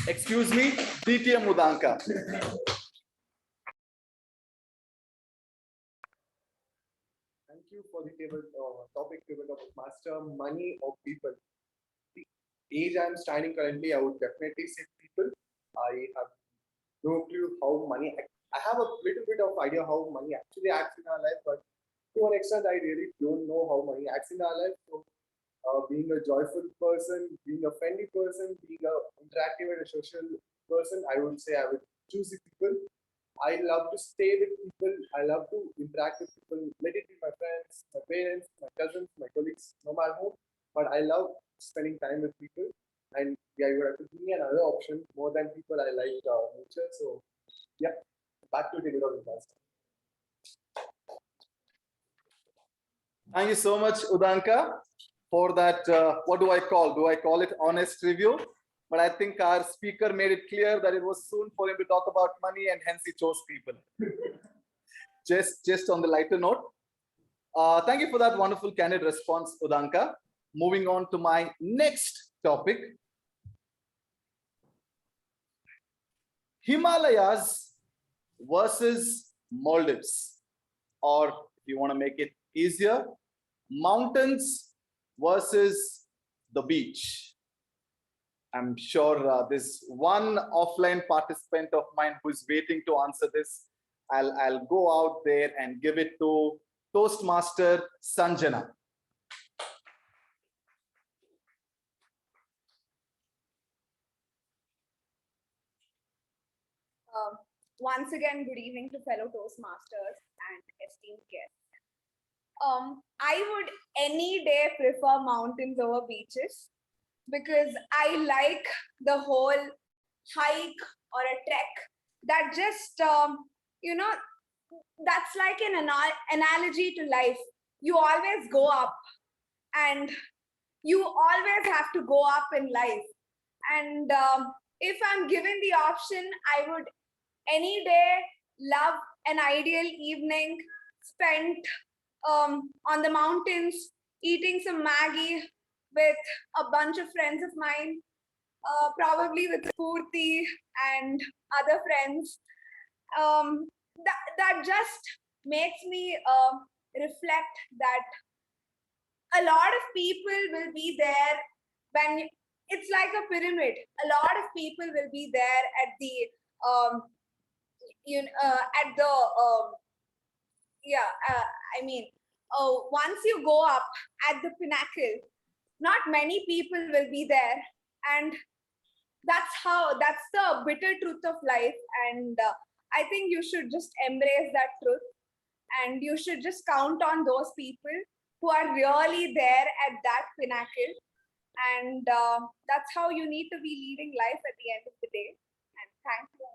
Excuse me, DTM Udanka. Thank you for the topic, Master. Money or people? The age I'm standing currently, I would definitely say people. I have no clue how money. I have a little bit of idea how money actually acts in our life, but to an extent, I really don't know how money acts in our life. So, being a joyful person, being a friendly person, being an interactive and a social person, I would say I would choose the people. I love to stay with people. I love to interact with people. Let it be my friends, my parents, my cousins, my colleagues, no matter who. But I love spending time with people. And yeah, you have to give me another option more than people. I like nature. So yeah, back to the Master. Thank you so much, Udanka, for that. What do I call? Do I call it honest review? But I think our speaker made it clear that it was soon for him to talk about money, and hence he chose people. just on the lighter note. Thank you for that wonderful, candid response, Udanka. Moving on to my next topic. Himalayas versus Maldives. Or if you want to make it easier, mountains versus the beach. I'm sure there's one offline participant of mine who is waiting to answer this. I'll go out there and give it to Toastmaster Sanjana. Once again, good evening to fellow Toastmasters and esteemed guests. I would any day prefer mountains over beaches because I like the whole hike or a trek that just, that's like an analogy to life. You always go up and you always have to go up in life. And if I'm given the option, I would any day love an ideal evening spent on the mountains, eating some Maggie with a bunch of friends of mine, probably with Purti and other friends. That just makes me reflect that a lot of people will be there when it's like a pyramid. A lot of people will be there at the once you go up at the pinnacle, not many people will be there, and that's the bitter truth of life. And I think you should just embrace that truth. and you should just count on those people who are really there at that pinnacle. And that's how you need to be leading life at the end of the day. And thank you.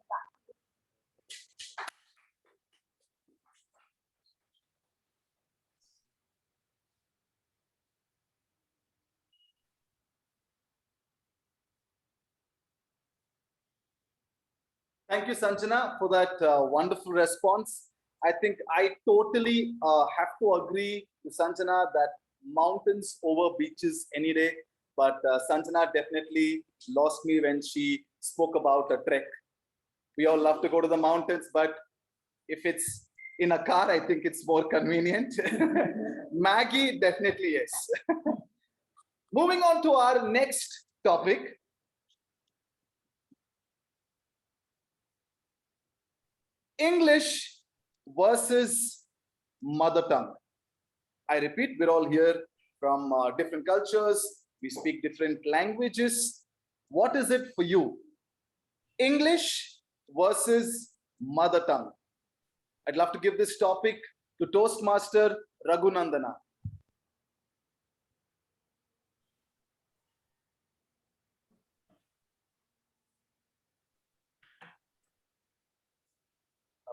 Thank you, Sanjana, for that wonderful response. I think I totally have to agree with Sanjana that mountains over beaches any day. But Sanjana definitely lost me when she spoke about a trek. We all love to go to the mountains, but if it's in a car, I think it's more convenient. Maggie, definitely yes. Moving on to our next topic. English versus mother tongue. I repeat, we're all here from different cultures. We speak different languages. What is it for you? English versus mother tongue. I'd love to give this topic to Toastmaster Raghunandana.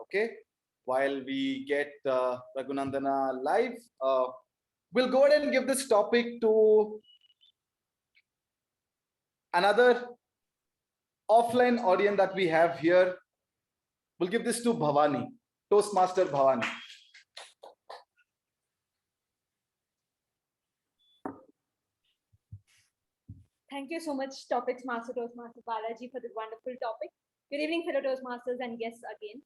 Okay, while we get Raghunandana live, we'll go ahead and give this topic to another offline audience that we have here. We'll give this to Bhavani, Toastmaster Bhavani. Thank you so much, Topics Master Toastmaster Balaji, for this wonderful topic. Good evening, fellow Toastmasters and guests again.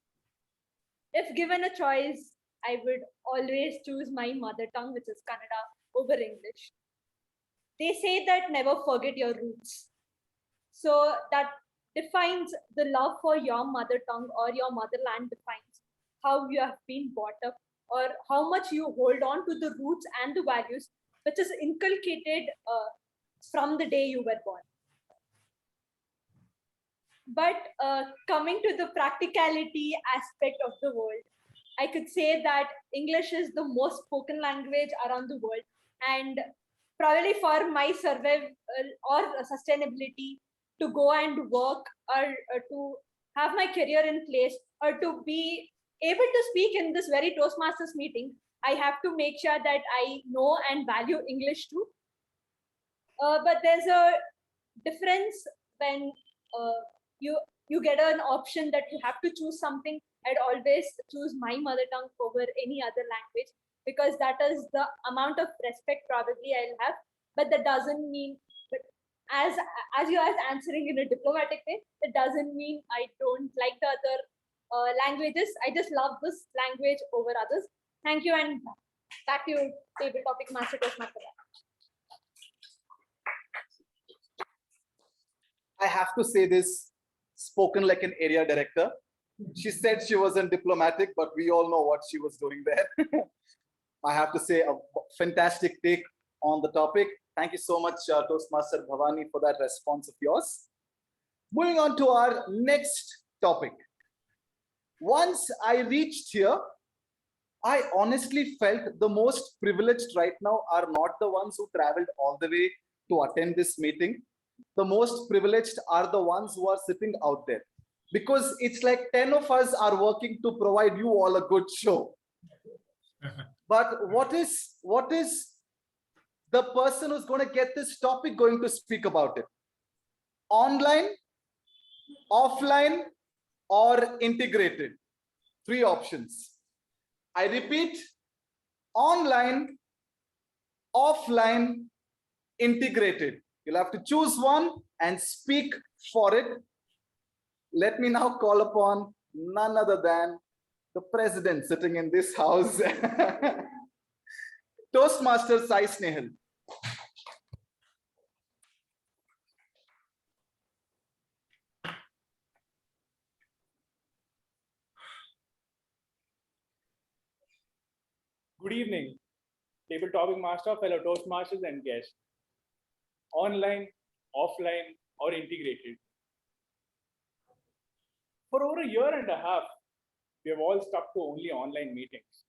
If given a choice, I would always choose my mother tongue, which is Kannada, over English. They say that never forget your roots. So that defines the love for your mother tongue or your motherland, defines how you have been brought up or how much you hold on to the roots and the values which is inculcated from the day you were born. But coming to the practicality aspect of the world, I could say that English is the most spoken language around the world, and probably for my survival or sustainability to go and work or to have my career in place or to be able to speak in this very Toastmasters meeting, I have to make sure that I know and value English too. But there's a difference when you get an option that you have to choose something. I'd always choose my mother tongue over any other language because that is the amount of respect probably I'll have. But that doesn't mean, but as you are answering in a diplomatic way, that doesn't mean I don't like the other languages. I just love this language over others. Thank you, and back to you, table topic master Toastmaster. I have to say this, spoken like an area director. She said she wasn't diplomatic, but we all know what she was doing there. I have to say a fantastic take on the topic. Thank you so much, Toastmaster Bhavani, for that response of yours. Moving on to our next topic. Once I reached here, I honestly felt the most privileged right now are not the ones who traveled all the way to attend this meeting. The most privileged are the ones who are sitting out there, because it's like 10 of us are working to provide you all a good show. But what is the person who's going to get this topic going to speak about it? Online, offline, or integrated? 3 options. I repeat, online, offline, integrated. You'll have to choose one and speak for it. Let me now call upon none other than the president sitting in this house, Toastmaster Sai Snehal. Good evening, table topic master, fellow Toastmasters and guests. Online, offline, or integrated. For over a year and a half, we have all stuck to only online meetings.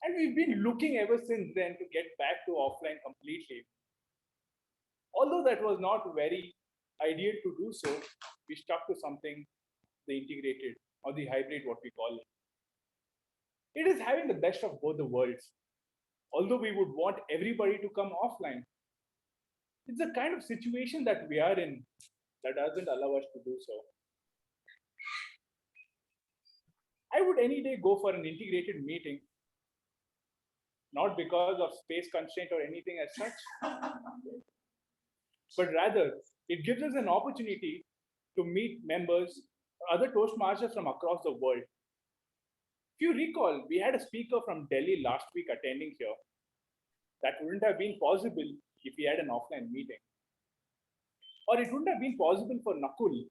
And we've been looking ever since then to get back to offline completely. Although that was not very ideal to do so, we stuck to something, the integrated or the hybrid, what we call it. It is having the best of both the worlds. Although we would want everybody to come offline, it's the kind of situation that we are in that doesn't allow us to do so. I would any day go for an integrated meeting, not because of space constraint or anything as such, but rather it gives us an opportunity to meet members, other Toastmasters from across the world. If you recall, we had a speaker from Delhi last week attending here. That wouldn't have been possible if we had an offline meeting. Or it wouldn't have been possible for Nakul,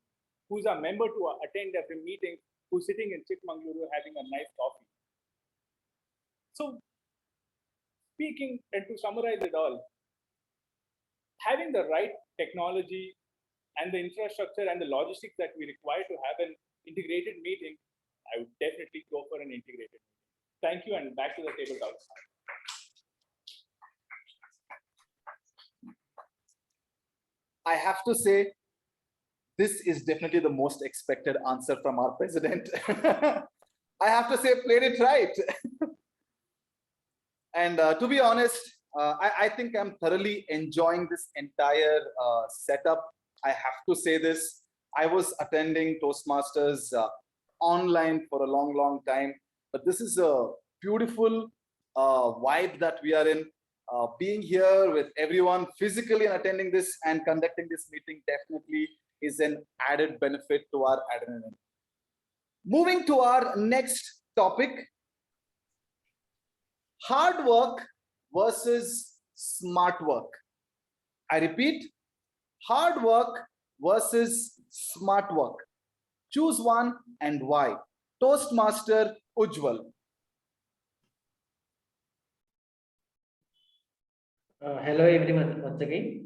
who's a member, to attend every meeting, who's sitting in Chikmagaluru having a nice coffee. So, speaking and to summarize it all, having the right technology and the infrastructure and the logistics that we require to have an integrated meeting, I would definitely go for an integrated meeting. Thank you, and back to the table talk. I have to say, this is definitely the most expected answer from our president. I have to say, played it right. And to be honest, I think I'm thoroughly enjoying this entire setup. I have to say this. I was attending Toastmasters online for a long, long time, but this is a beautiful vibe that we are in. Being here with everyone physically and attending this and conducting this meeting definitely is an added benefit to our adrenaline. Moving to our next topic, hard work versus smart work. I repeat, hard work versus smart work. Choose one and why. Toastmaster Ujjwal. Hello everyone once again.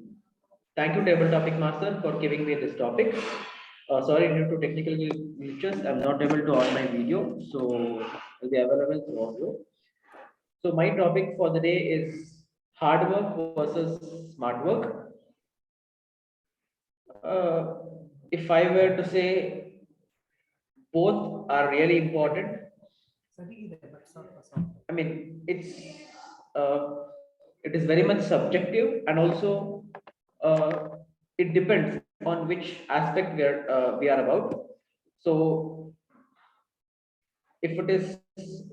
Thank you Table Topic Master for giving me this topic. Sorry, due to technical glitches, I'm not able to on my video, so will be available through audio. So my topic for the day is hard work versus smart work. If I were to say, both are really important. I mean, it is very much subjective, and also it depends on which aspect we are about. So if it is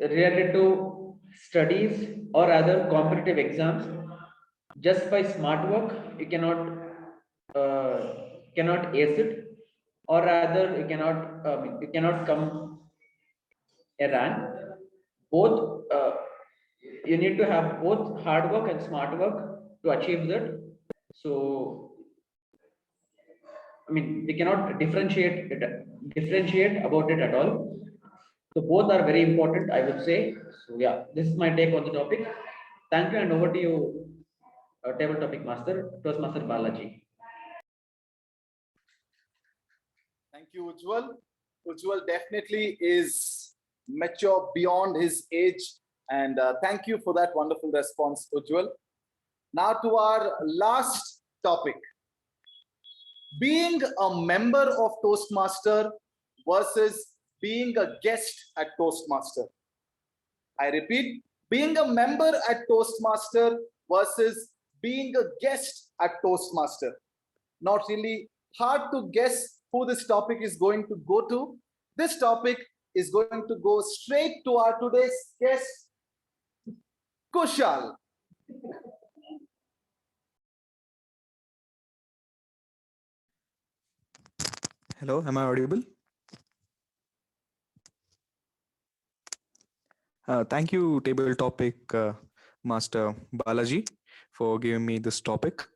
related to studies or other competitive exams, just by smart work you cannot ace it, or rather you cannot come a rank. Both you need to have both hard work and smart work to achieve that. So I mean, we cannot differentiate about it at all. So both are very important, I would say. So yeah, this is my take on the topic. Thank you, and over to you, Table Topic Master, Toastmaster Balaji. Thank you, Ujjwal. Ujjwal definitely is mature beyond his age, and thank you for that wonderful response, Ujjwal. Now to our last topic. Being a member of Toastmaster versus being a guest at Toastmaster. I repeat, being a member at Toastmaster versus being a guest at Toastmaster. Not really hard to guess who this topic is going to go to. This topic is going to go straight to our today's guest, Kushal. Hello, am I audible? Thank you, Table Topic Master Balaji, for giving me this topic.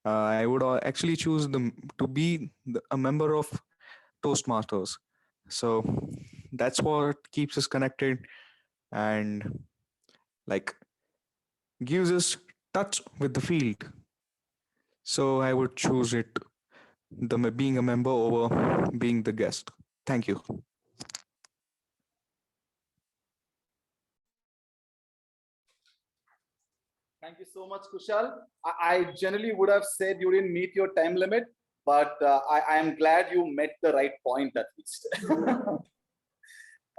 I would actually choose to be a member of Toastmasters. So that's what keeps us connected and like gives us touch with the field. So I would choose it, being a member over being the guest. Thank you. Thank you so much, Kushal. I generally would have said you didn't meet your time limit, but I am glad you met the right point at least.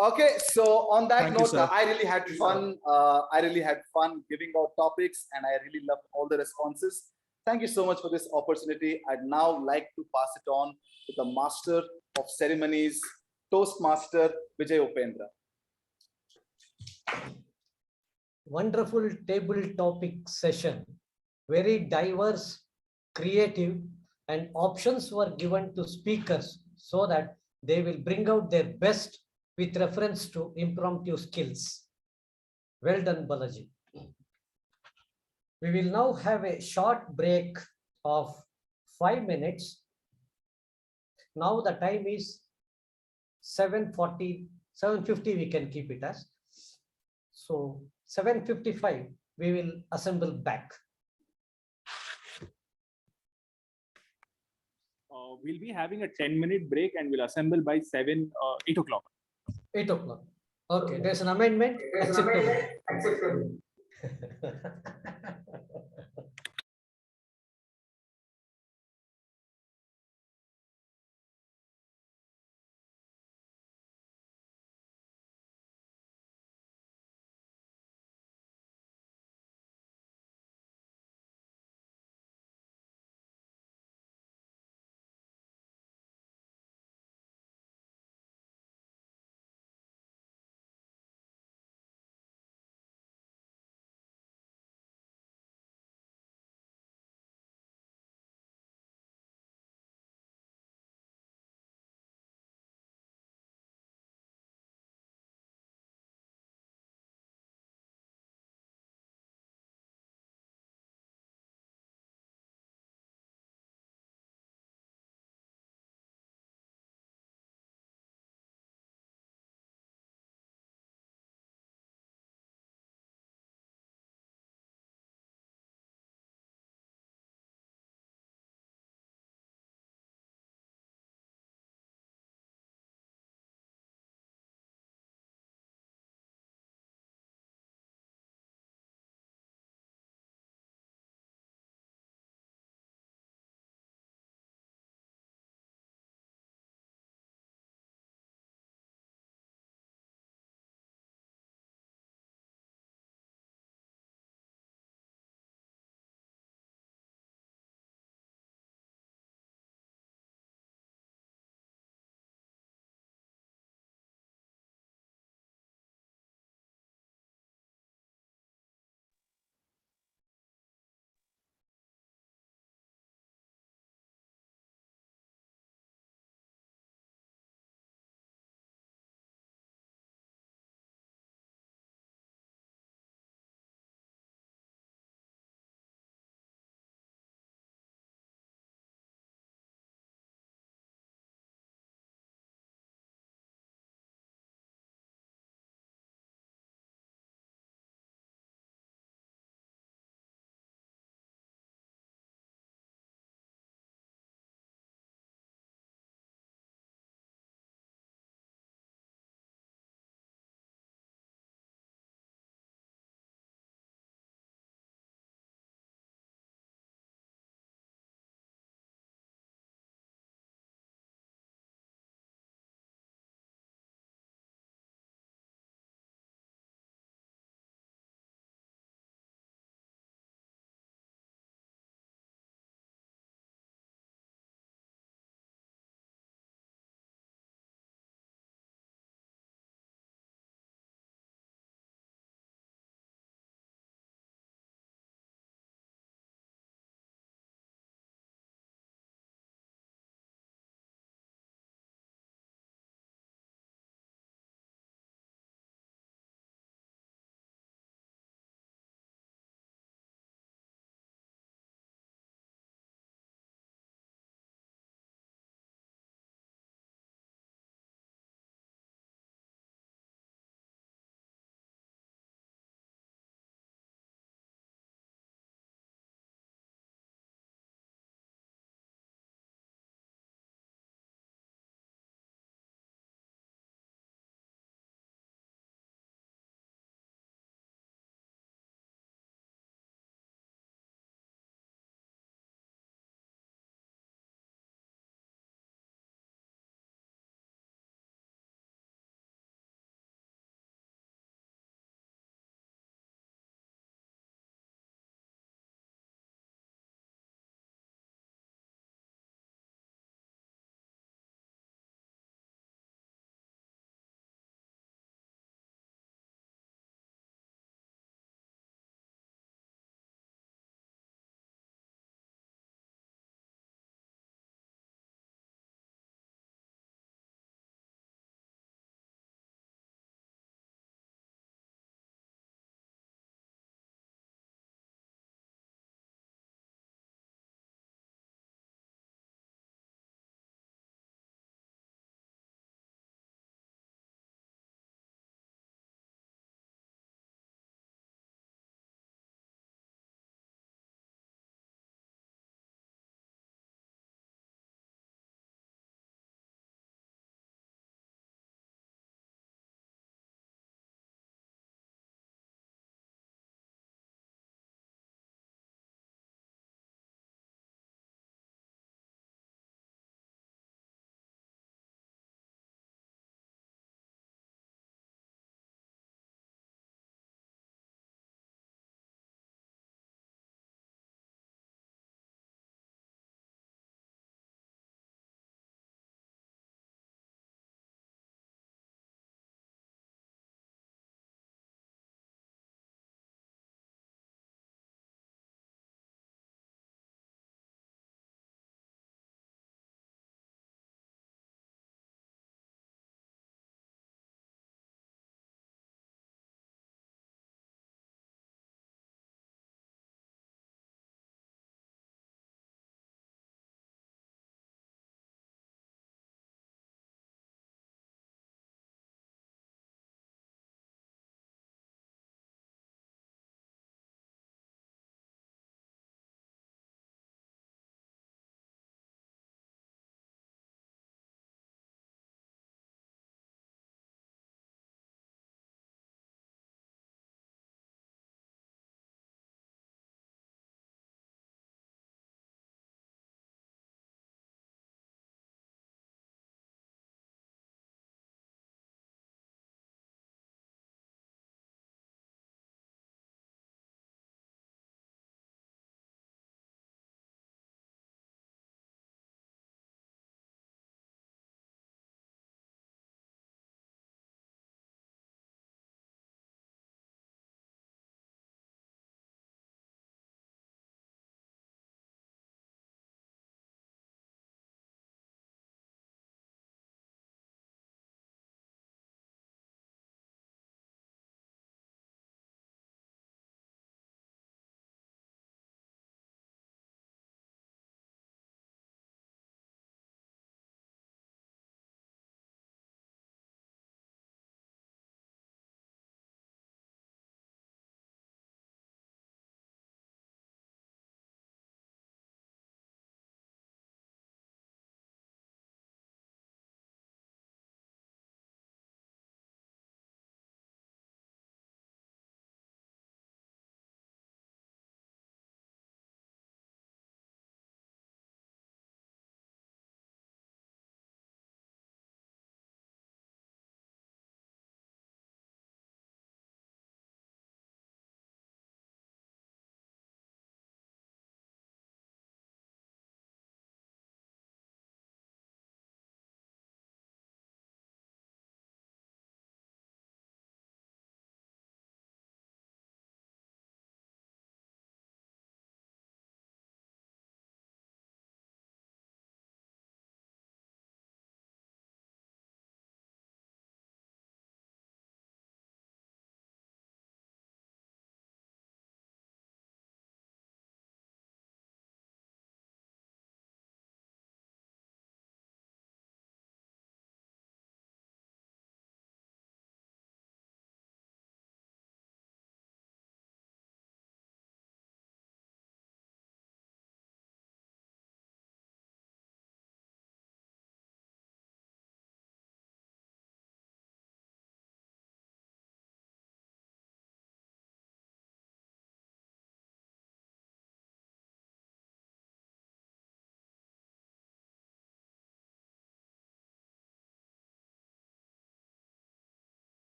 Okay, so on that Thank you, note, sir. I really had fun. I really had fun giving out topics, and I really loved all the responses. Thank you so much for this opportunity. I'd now like to pass it on to the Master of Ceremonies, Toastmaster Vijay Upendra. Wonderful table topic session, very diverse, creative, and options were given to speakers so that they will bring out their best with reference to impromptu skills. Well done, Balaji. We will now have a short break of 5 minutes. Now the time is 7:40, 7:50 we can keep it as. So 7:55 we will assemble back. We'll be having a 10-minute break and we'll assemble by 8 o'clock. 8 o'clock. Okay, there's an amendment. Acceptable.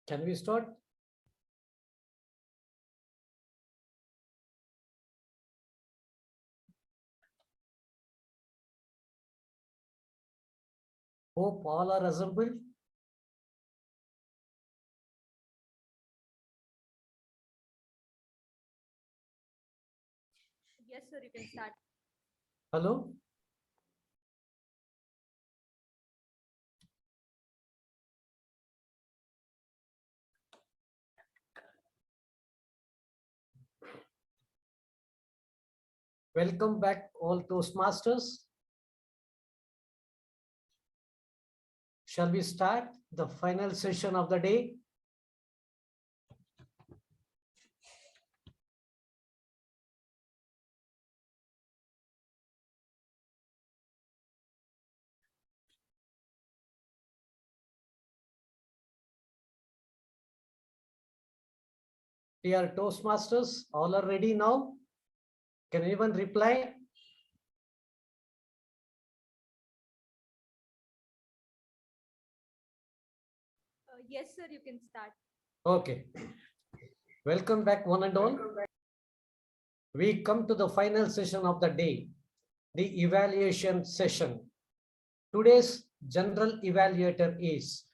Can we start? Hope all are assembled. Yes, sir, you can start. Hello? Welcome back all Toastmasters. Shall we start the final session of the day? Dear Toastmasters, all are ready now? Can anyone reply? Yes, sir, you can start. Okay. Welcome back one and all. We come to the final session of the day, the evaluation session. Today's general evaluator is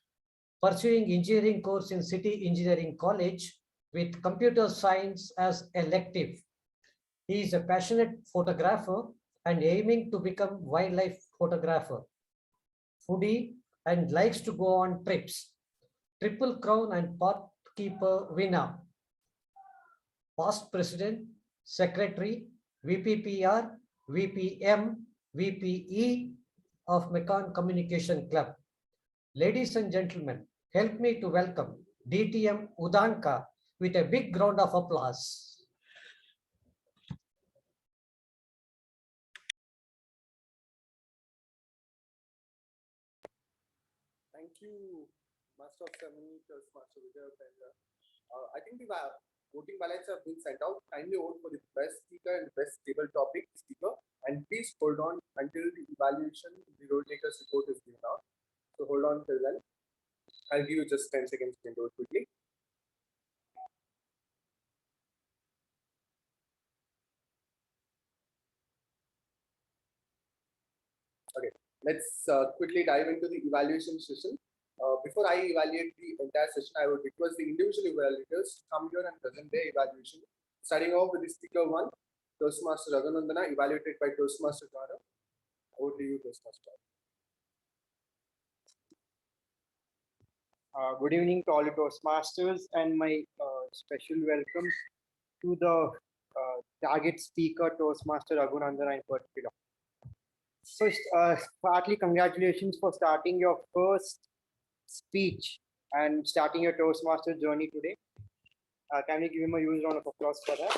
pursuing engineering course in City Engineering College with computer science as elective. He is a passionate photographer and aiming to become wildlife photographer. Foodie and likes to go on trips. Triple Crown and Pot Keeper winner. Past President, Secretary, VPPR, VPM, VPE of Meccan Communication Club. Ladies and gentlemen, help me to welcome DTM Udanka with a big round of applause. Thank you, Master of Ceremony, Master Vijay Pendra. I think the voting ballots have been sent out. Kindly vote for the best speaker and best table topic speaker. And please hold on until the evaluation, the roll taker's report is given out. So hold on till then. I'll give you just 10 seconds to do it quickly. Okay, let's quickly dive into the evaluation session. Before I evaluate the entire session, I would request the individual evaluators to come here and present their evaluation. Starting off with the speaker one, Toastmaster Raghunandana, evaluated by Toastmaster Gaurav. Over to you, Toastmaster. Good evening to all the Toastmasters and my special welcome to the target speaker, Toastmaster Raghunandana in particular. So, partly congratulations for starting your first speech and starting your Toastmaster journey today. Can you give him a huge round of applause for that?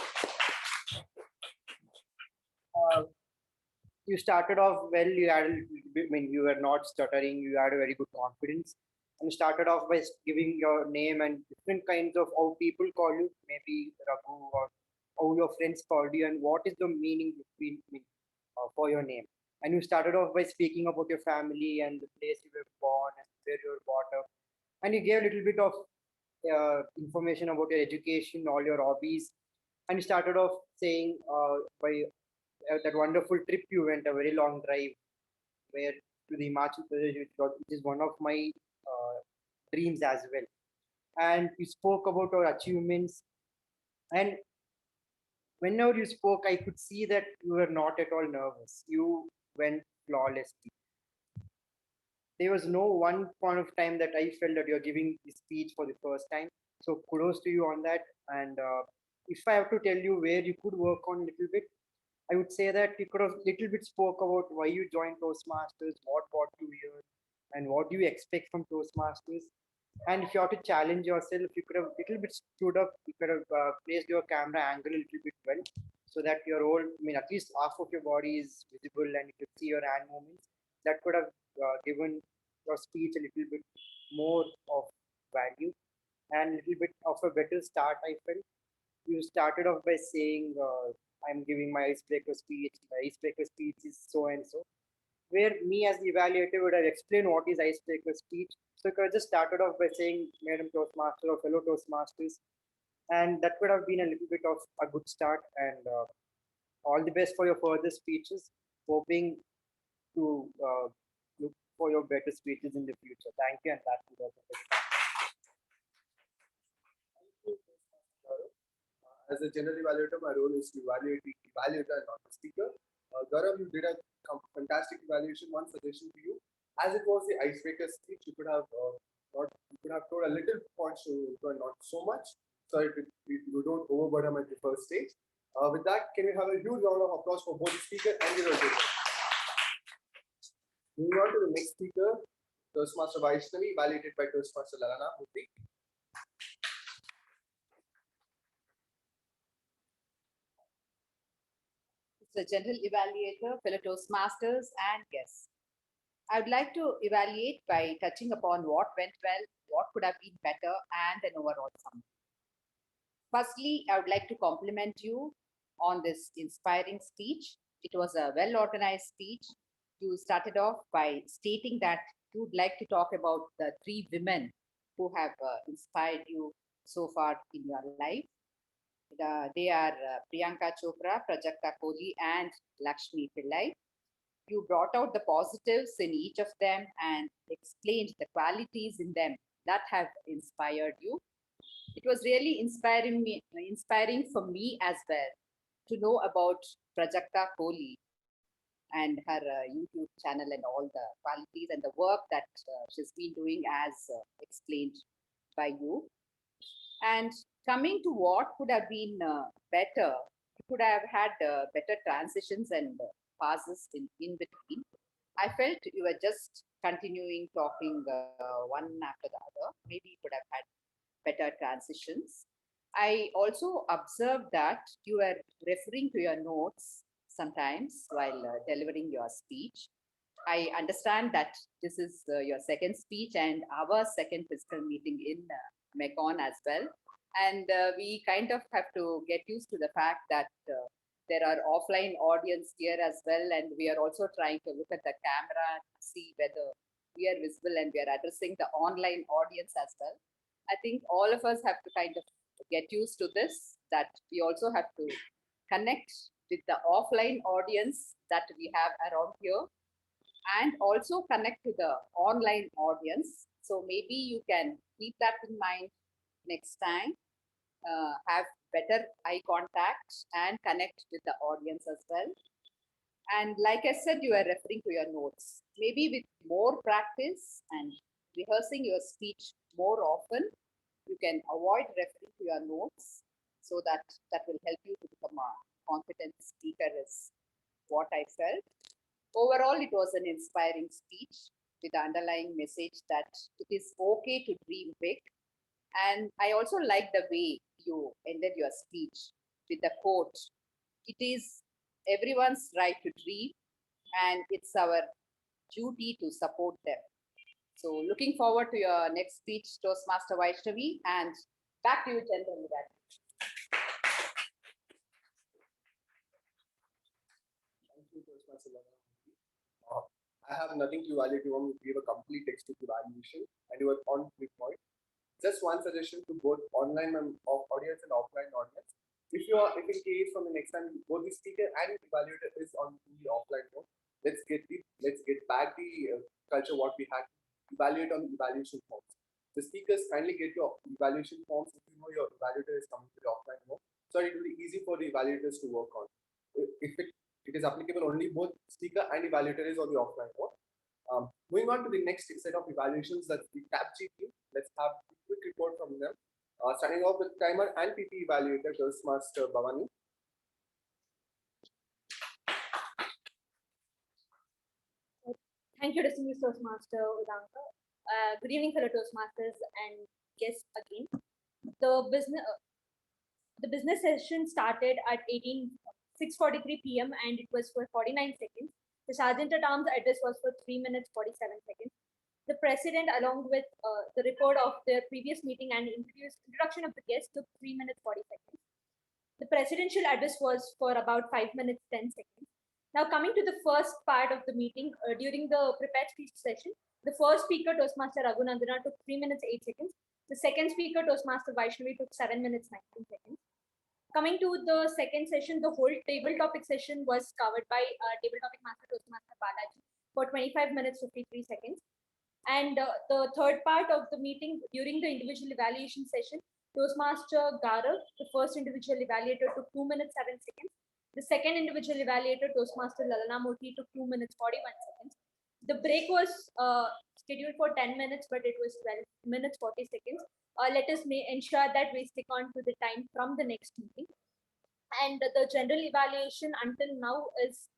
You started off well. You had, you were not stuttering. You had a very good confidence, and you started off by giving your name and different kinds of how people call you, maybe Raghu, or how your friends called you, and what is the meaning between for your name. And you started off by speaking about your family and the place you were born and where you were brought up, and you gave a little bit of information about your education, all your hobbies, and you started off saying by that wonderful trip you went, a very long drive, where to the Himachal Pradesh, which is one of my dreams as well. And you spoke about your achievements, and whenever you spoke, I could see that you were not at all nervous. You went flawlessly. There was no one point of time that I felt that you're giving the speech for the first time. So kudos to you on that. And if I have to tell you where you could work on a little bit, I would say that you could have little bit spoke about why you joined Toastmasters, what brought you here, and what do you expect from Toastmasters. And if you have to challenge yourself, you could have little bit stood up, you could have placed your camera angle a little bit well, so that your whole, at least half of your body is visible and you could see your hand movements. That could have given your speech a little bit more of value and a little bit of a better start, I felt. You started off by saying, I'm giving my icebreaker speech. My icebreaker speech is so and so, where me as the evaluator would have explained what is icebreaker speech. So you could have just started off by saying Madam Toastmaster or fellow Toastmasters, and that would have been a little bit of a good start. And all the best for your further speeches, hoping to look for your better speeches in the future. Thank you, and that will As a general evaluator, my role is to evaluate the evaluator and not the speaker. Gaurav, you did a fantastic evaluation. One suggestion to you, as it was the icebreaker speech, you could have told a little points to not so much, so you don't overburden at the first stage. With that, can we have a huge round of applause for both the speaker and the evaluator? Moving on to the next speaker, Toastmaster Vaishnavi, evaluated by Toastmaster Lalana Murthy. The general evaluator, fellow Toastmasters, and guests. I would like to evaluate by touching upon what went well, what could have been better, and an overall summary. Firstly, I would like to compliment you on this inspiring speech. It was a well-organized speech. You started off by stating that you would like to talk about the 3 women who have inspired you so far in your life. They are Priyanka Chopra, Prajakta Kohli, and Lakshmi Pillai. You brought out the positives in each of them and explained the qualities in them that have inspired you. It was really inspiring for me as well to know about Prajakta Kohli and her YouTube channel and all the qualities and the work that she's been doing as explained by you. And coming to what could have been better, you could have had better transitions and pauses in between. I felt you were just continuing talking one after the other. Maybe you could have had better transitions. I also observed that you were referring to your notes sometimes while delivering your speech. I understand that this is your second speech and our second physical meeting in Mekong as well. And we kind of have to get used to the fact that there are offline audience here as well. And we are also trying to look at the camera and see whether we are visible and we are addressing the online audience as well. I think all of us have to kind of get used to this, that we also have to connect with the offline audience that we have around here and also connect to the online audience. So maybe you can keep that in mind next time, have better eye contact and connect with the audience as well. And like I said, you are referring to your notes. Maybe with more practice and rehearsing your speech more often, you can avoid referring to your notes, so that will help you to become a competent speaker is what I felt. Overall, it was an inspiring speech with the underlying message that it is okay to dream big. And I also like the way you ended your speech with the quote, "It is everyone's right to dream, and it's our duty to support them." So looking forward to your next speech, Toastmaster Vaishnavi, and back to you, General Evaluator. Thank you, Toastmaster Lalana. I have nothing to evaluate. You want me to give a complete textbook evaluation, and you were on the point. Just one suggestion to both online audience and offline audience. If in case from the next time both the speaker and the evaluator is on the offline mode, let's get back the culture what we had. Evaluate on the evaluation forms. The speakers kindly get your evaluation forms if you know your evaluator is coming to the offline mode, so it will be easy for the evaluators to work on. If it is applicable only both speaker and evaluator is on the offline mode. Moving on to the next set of evaluations, that's the TAPG team. Let's have a quick report from them. Starting off with timer and PP evaluator, Toastmaster Bhavani. Thank you, distinguished Toastmaster Udanka. Good evening, fellow Toastmasters and guests again. The business session started at 6:43 p.m. and it was for 49 seconds. The Sergeant at Arms address was for 3 minutes 47 seconds. The President, along with the record of their previous meeting and introduction of the guests, took 3 minutes 40 seconds. The presidential address was for about 5 minutes 10 seconds. Now, coming to the first part of the meeting, during the prepared speech session, the first speaker, Toastmaster Raghunandana, took 3 minutes 8 seconds. The second speaker, Toastmaster Vaishnavi, took 7 minutes 19 seconds. Coming to the second session, the whole table topic session was covered by table topic master Toastmaster Balaji for 25 minutes 53 seconds. And the third part of the meeting, during the individual evaluation session, Toastmaster Gaurav, the first individual evaluator, took 2 minutes 7 seconds. The second individual evaluator, Toastmaster Lalana Murthy, took 2 minutes 41 seconds. The break was scheduled for 10 minutes, but it was 12 minutes 40 seconds. Let us ensure that we stick on to the time from the next meeting. And the general evaluation until now is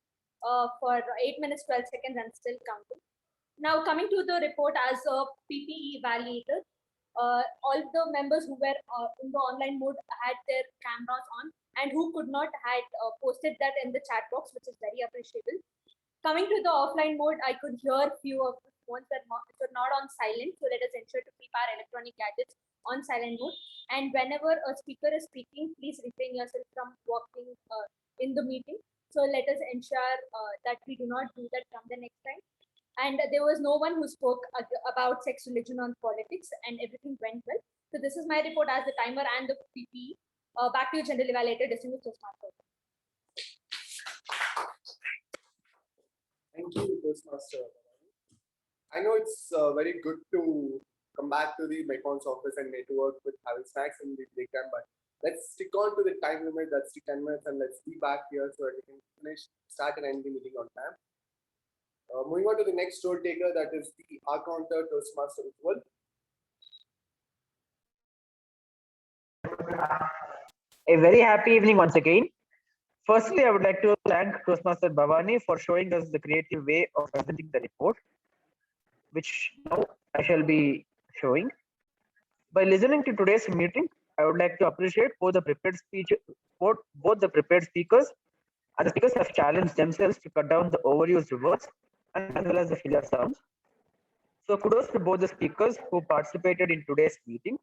for 8 minutes 12 seconds and still counting. Now, coming to the report as a PPE evaluator, all the members who were in the online mode had their cameras on, and who could not had posted that in the chat box, which is very appreciable. Coming to the offline mode, I could hear few of the phones that were not on silent. So let us ensure to keep our electronic gadgets on silent mode. And whenever a speaker is speaking, please refrain yourself from walking in the meeting. So let us ensure that we do not do that from the next time. And there was no one who spoke about sex, religion, or politics, and everything went well. So this is my report as the timer and the PPE. Back to you, General Evaluator, distinguished Toastmaster. Thank you, Toastmaster. I know it's very good to come back to the Mecon's office and network with having snacks in the break time, but let's stick on to the time limit. That's the 10 minutes, and let's be back here so that we can start and end the meeting on time. Moving on to the next role taker, that is the R-Counter Toastmaster Ujjwal. A very happy evening once again. Firstly, I would like to thank Toastmaster Bhavani for showing us the creative way of presenting the report, which now I shall be showing. By listening to today's meeting, I would like to appreciate both the prepared speakers and the speakers have challenged themselves to cut down the overused words as well as the filler sounds. So kudos to both the speakers who participated in today's meeting.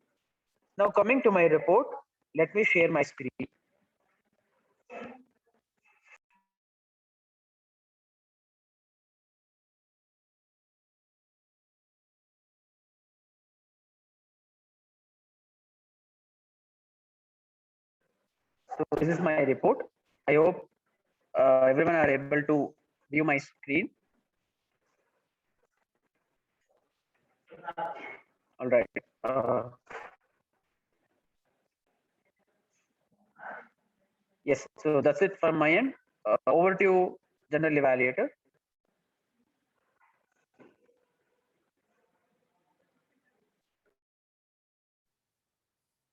Now coming to my report, let me share my screen. So this is my report. I hope everyone are able to view my screen. All right. Yes, so that's it from my end. Over to you, General Evaluator.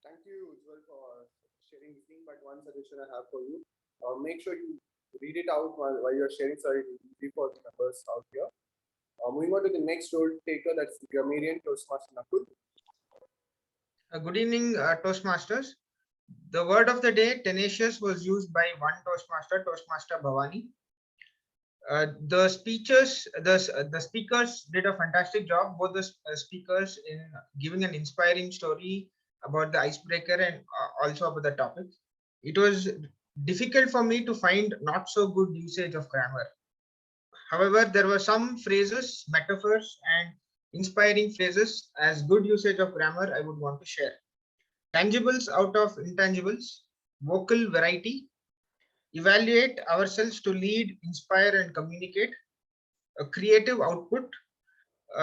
Thank you, Ujjwal, for sharing the screen. But one suggestion I have for you, make sure you read it out while you're sharing, so it will be easy for the members out here. Moving on to the next role taker, that's the Grammarian Toastmaster Nakul. Good evening, Toastmasters. The word of the day, tenacious, was used by one Toastmaster, Toastmaster Bhavani. The speakers did a fantastic job, both the speakers, in giving an inspiring story about the icebreaker and also about the topic. It was difficult for me to find not so good usage of grammar. However, there were some phrases, metaphors, and inspiring phrases as good usage of grammar I would want to share. Tangibles out of intangibles, vocal variety, evaluate ourselves to lead, inspire, and communicate, a creative output,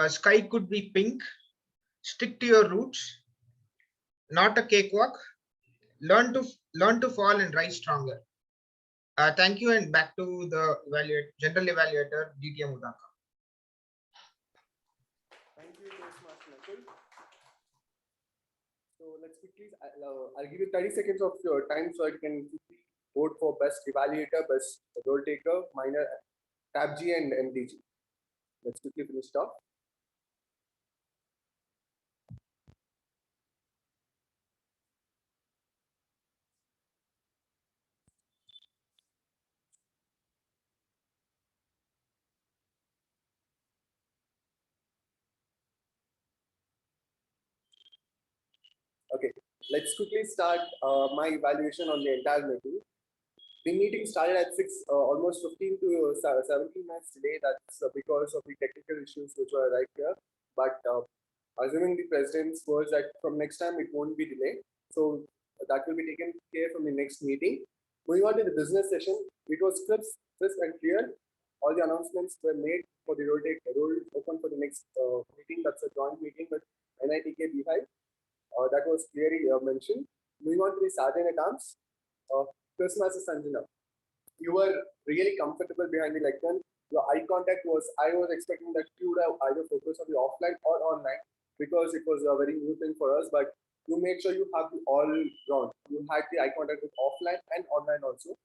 sky could be pink, stick to your roots, not a cakewalk, learn to fall and rise stronger. Thank you, and back to the general evaluator, DTM Udaka. Thank you, Toastmaster Nakul. So let's quickly, I'll give you 30 seconds of your time so you can quickly vote for best evaluator, best role taker, minor, Tab G, and MDG. Let's quickly finish it off. Okay, let's quickly start my evaluation on the entire meeting. The meeting started at 6, almost 15 to 17 minutes delay. That's because of the technical issues which were right here. But assuming the president's words that from next time it won't be delayed. So that will be taken care from the next meeting. Moving on to the business session, it was crisp and clear. All the announcements were made for the roll open for the next meeting. That's a joint meeting with NITK Beehive. That was clearly mentioned. Moving on to the Sergeant at Arms, Toastmaster Sanjana. You were really comfortable behind the lectern. Your eye contact was, I was expecting that you would have either focused on the offline or online because it was a very new thing for us, but you made sure you have the all round. You had the eye contact with offline and online also.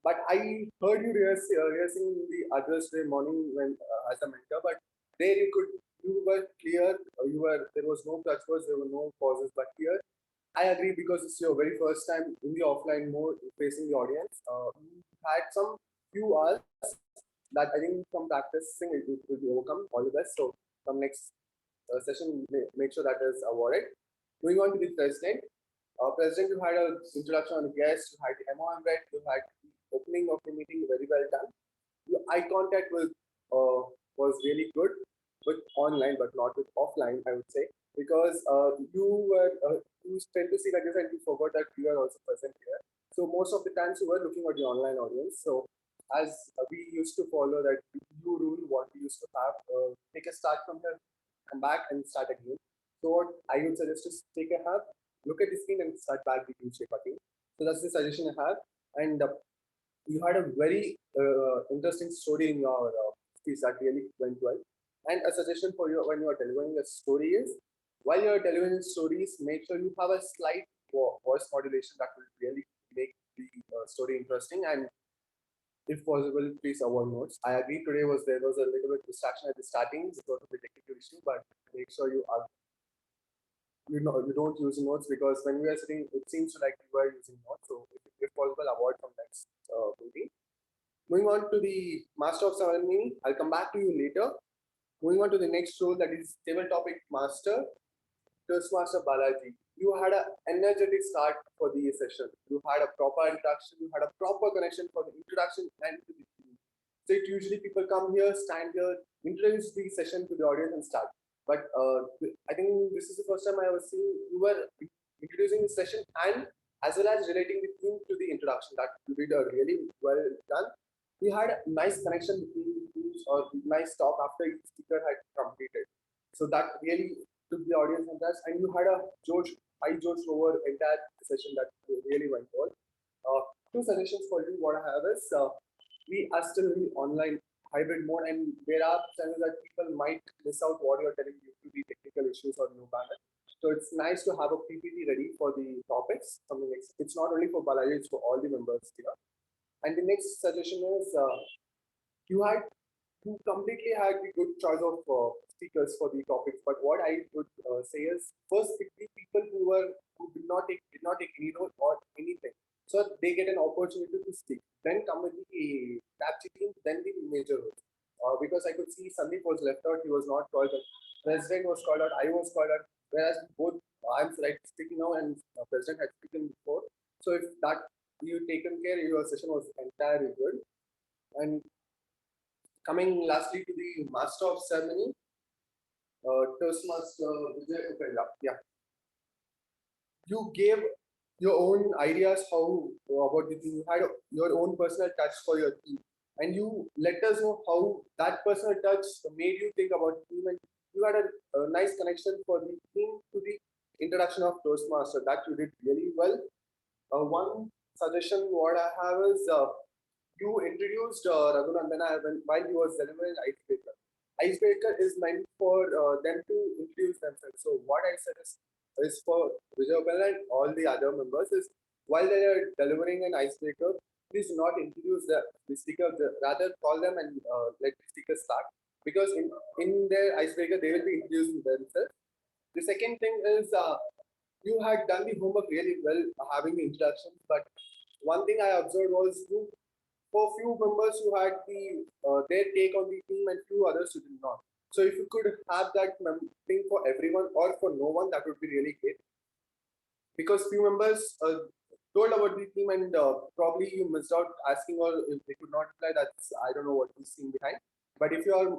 But I heard you rehearsing the others day morning when as a mentor, but there you were clear, there was no touch words, there were no pauses, but here I agree because it's your very first time in the offline mode facing the audience. You had some few hours that I think from practicing it will be overcome. All the best. So from next session, make sure that is awarded. Moving on to the president. President, you had an introduction on the guest, you had the MOM read, you had the opening of the meeting very well done. Your eye contact was really good with online, but not with offline, I would say, because you tend to see like this and you forgot that you are also present here. So most of the times you were looking at the online audience. So as we used to follow that new rule, what we used to have, take a start from here, come back and start again. So what I would suggest is take a hub, look at the screen and start back the shape again. So that's the suggestion I have. And you had a very interesting story in your speech that really went well. And a suggestion for you when you are delivering a story is, while you're delivering stories, make sure you have a slight voice modulation that will really make the story interesting. And if possible, please avoid notes. I agree today there was a little bit distraction at the starting because of the technical issue, but make sure you don't use notes, because when we are sitting, it seems like you are using notes. So if possible, avoid from next meeting. Moving on to the Master of Ceremony, I'll come back to you later. Moving on to the next role, that is Table Topic Master, Toastmaster Balaji. You had an energetic start for the session. You had a proper introduction, you had a proper connection for the introduction and to the team. So usually people come here, stand here, introduce the session to the audience and start. But I think this is the first time I was seeing you were introducing the session and as well as relating the theme to the introduction. That you did a really well done. You had a nice connection between the teams, or nice talk after each speaker had completed. So that really took the audience interest, and you had a high George over entire session that really went well. Two suggestions for you. What I have is we are still in the online hybrid mode, and there are chances that people might miss out what you're telling due to the technical issues or no bandwidth. So it's nice to have a PPT ready for the topics. It's not only for Balaji, it's for all the members here. And the next suggestion is you completely had the good choice of speakers for the topics. But what I would say is, first pick the people who did not take any role or anything, so they get an opportunity to speak. Then come with the tap team, then the major role. Because I could see Sandeep was left out, he was not called out. President was called out, I was called out, whereas both I'm speaking now and President had spoken before. So if that you taken care, your session was entirely good. And coming lastly to the Master of Ceremony, Toastmaster Vijay Upendra. Yeah. You gave your own ideas about the team. You had your own personal touch for your team, and you let us know how that personal touch made you think about the team, and you had a nice connection for the team to the introduction of Toastmaster. That you did really well. One suggestion what I have is you introduced Raghunandana while he was delivering Icebreaker. Icebreaker is meant for them to introduce themselves. So what I suggest is for Vijay Upendra and all the other members is, while they are delivering an icebreaker, please do not introduce the speaker, rather call them and let the speaker start, because in their icebreaker they will be introducing themselves. The second thing is you had done the homework really well having the introductions, but one thing I observed was for few members who had their take on the team and few others who did not. So if you could have that thing for everyone or for no one, that would be really great. Because few members told about the theme and probably you missed out asking or if they could not reply, that's, I don't know what is seen behind. But if you're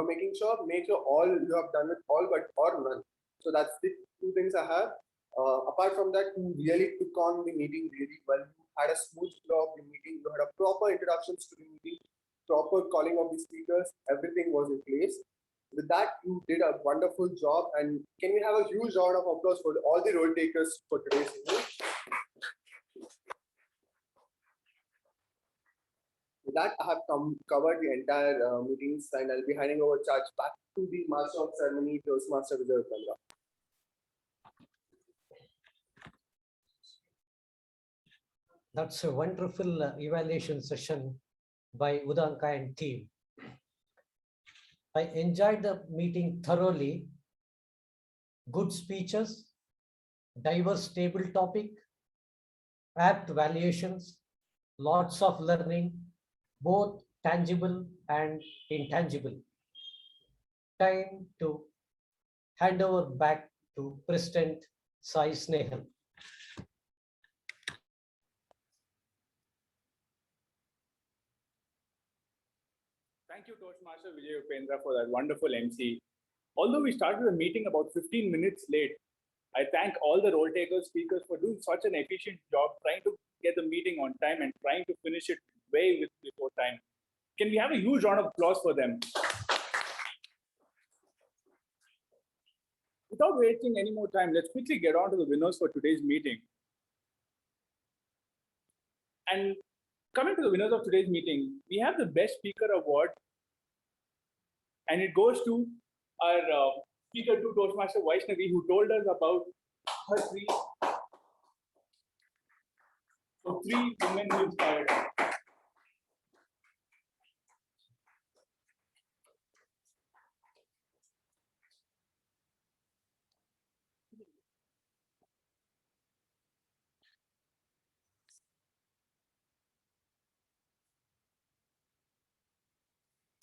making sure, make sure all you have done it all but or none. So that's the two things I have. Apart from that, you really took on the meeting really well. You had a smooth flow of the meeting. You had a proper introductions to the meeting, proper calling of the speakers. Everything was in place. With that, you did a wonderful job. And can we have a huge round of applause for all the role takers for today's meeting? With that, I have covered the entire meetings, and I'll be handing over charge back to the Master of Ceremony, Toastmaster Vijay Upendra. That's a wonderful evaluation session by Udanka and team. I enjoyed the meeting thoroughly. Good speeches, diverse table topic, apt valuations, lots of learning, both tangible and intangible. Time to hand over back to President Sai Snehal. Thank you, Toastmaster Vijay Upendra, for that wonderful MC. Although we started the meeting about 15 minutes late, I thank all the role takers, speakers for doing such an efficient job, trying to get the meeting on time and trying to finish it way before time. Can we have a huge round of applause for them? Without wasting any more time, let's quickly get on to the winners for today's meeting. And coming to the winners of today's meeting, we have the Best Speaker Award, and it goes to our speaker to Toastmaster Vaishnavi, who told us about her three women who inspired her.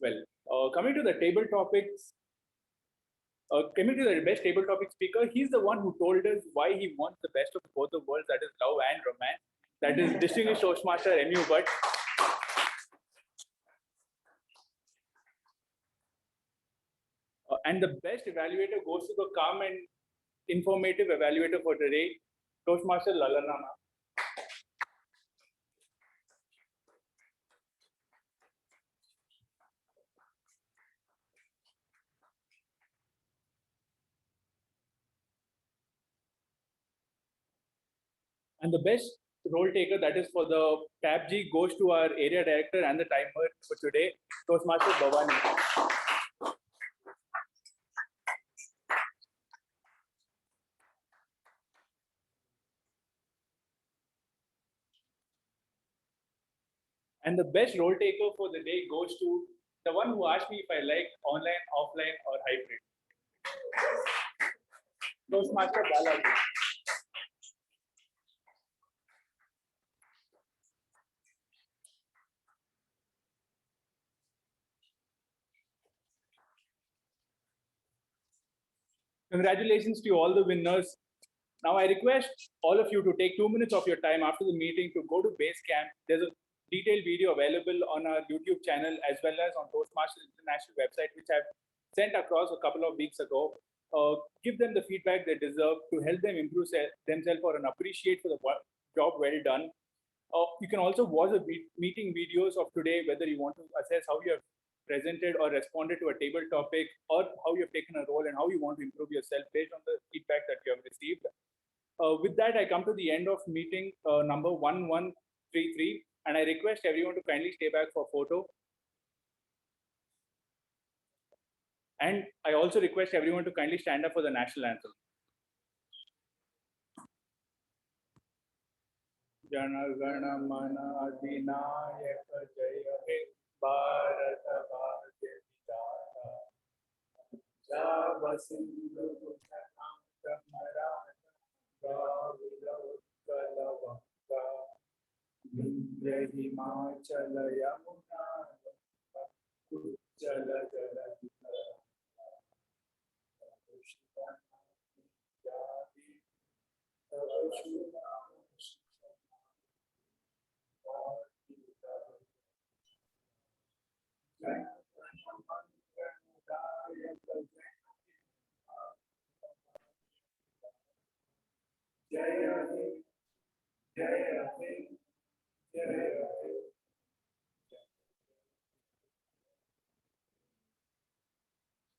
Well, coming to the table topics, coming to the best table topic speaker, he's the one who told us why he wants the best of both the worlds, that is love and romance. That is distinguished Toastmaster M.U. Bhatt. And the best evaluator goes to the calm and informative evaluator for today, Toastmaster Lalanama. And the best role taker, that is for the Tab G, goes to our area director and the timer for today, Toastmaster Bhavani. And the best role taker for the day goes to the one who asked me if I like online, offline, or hybrid. Toastmaster Balaji. Congratulations to all the winners. Now I request all of you to take 2 minutes of your time after the meeting to go to Basecamp. There's a detailed video available on our YouTube channel as well as on Toastmasters International website, which I've sent across a couple of weeks ago. Give them the feedback they deserve to help them improve themselves or appreciate for the job well done. You can also watch the meeting videos of today, whether you want to assess how you have presented or responded to a table topic, or how you have taken a role and how you want to improve yourself based on the feedback that you have received. With that, I come to the end of meeting number 1133, and I request everyone to kindly stay back for photo. And I also request everyone to kindly stand up for the national anthem. Jana Gana Mana Adinayaka Jaya He Bharata Bharati Vidhata Java Sindhu Bhutana Marata Gavila Utkala Vanga Vindhya Himachala Yamuna Ujjala Jaladhara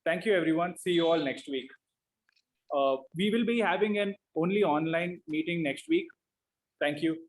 Thank you, everyone. See you all next week. We will be having an only online meeting next week. Thank you.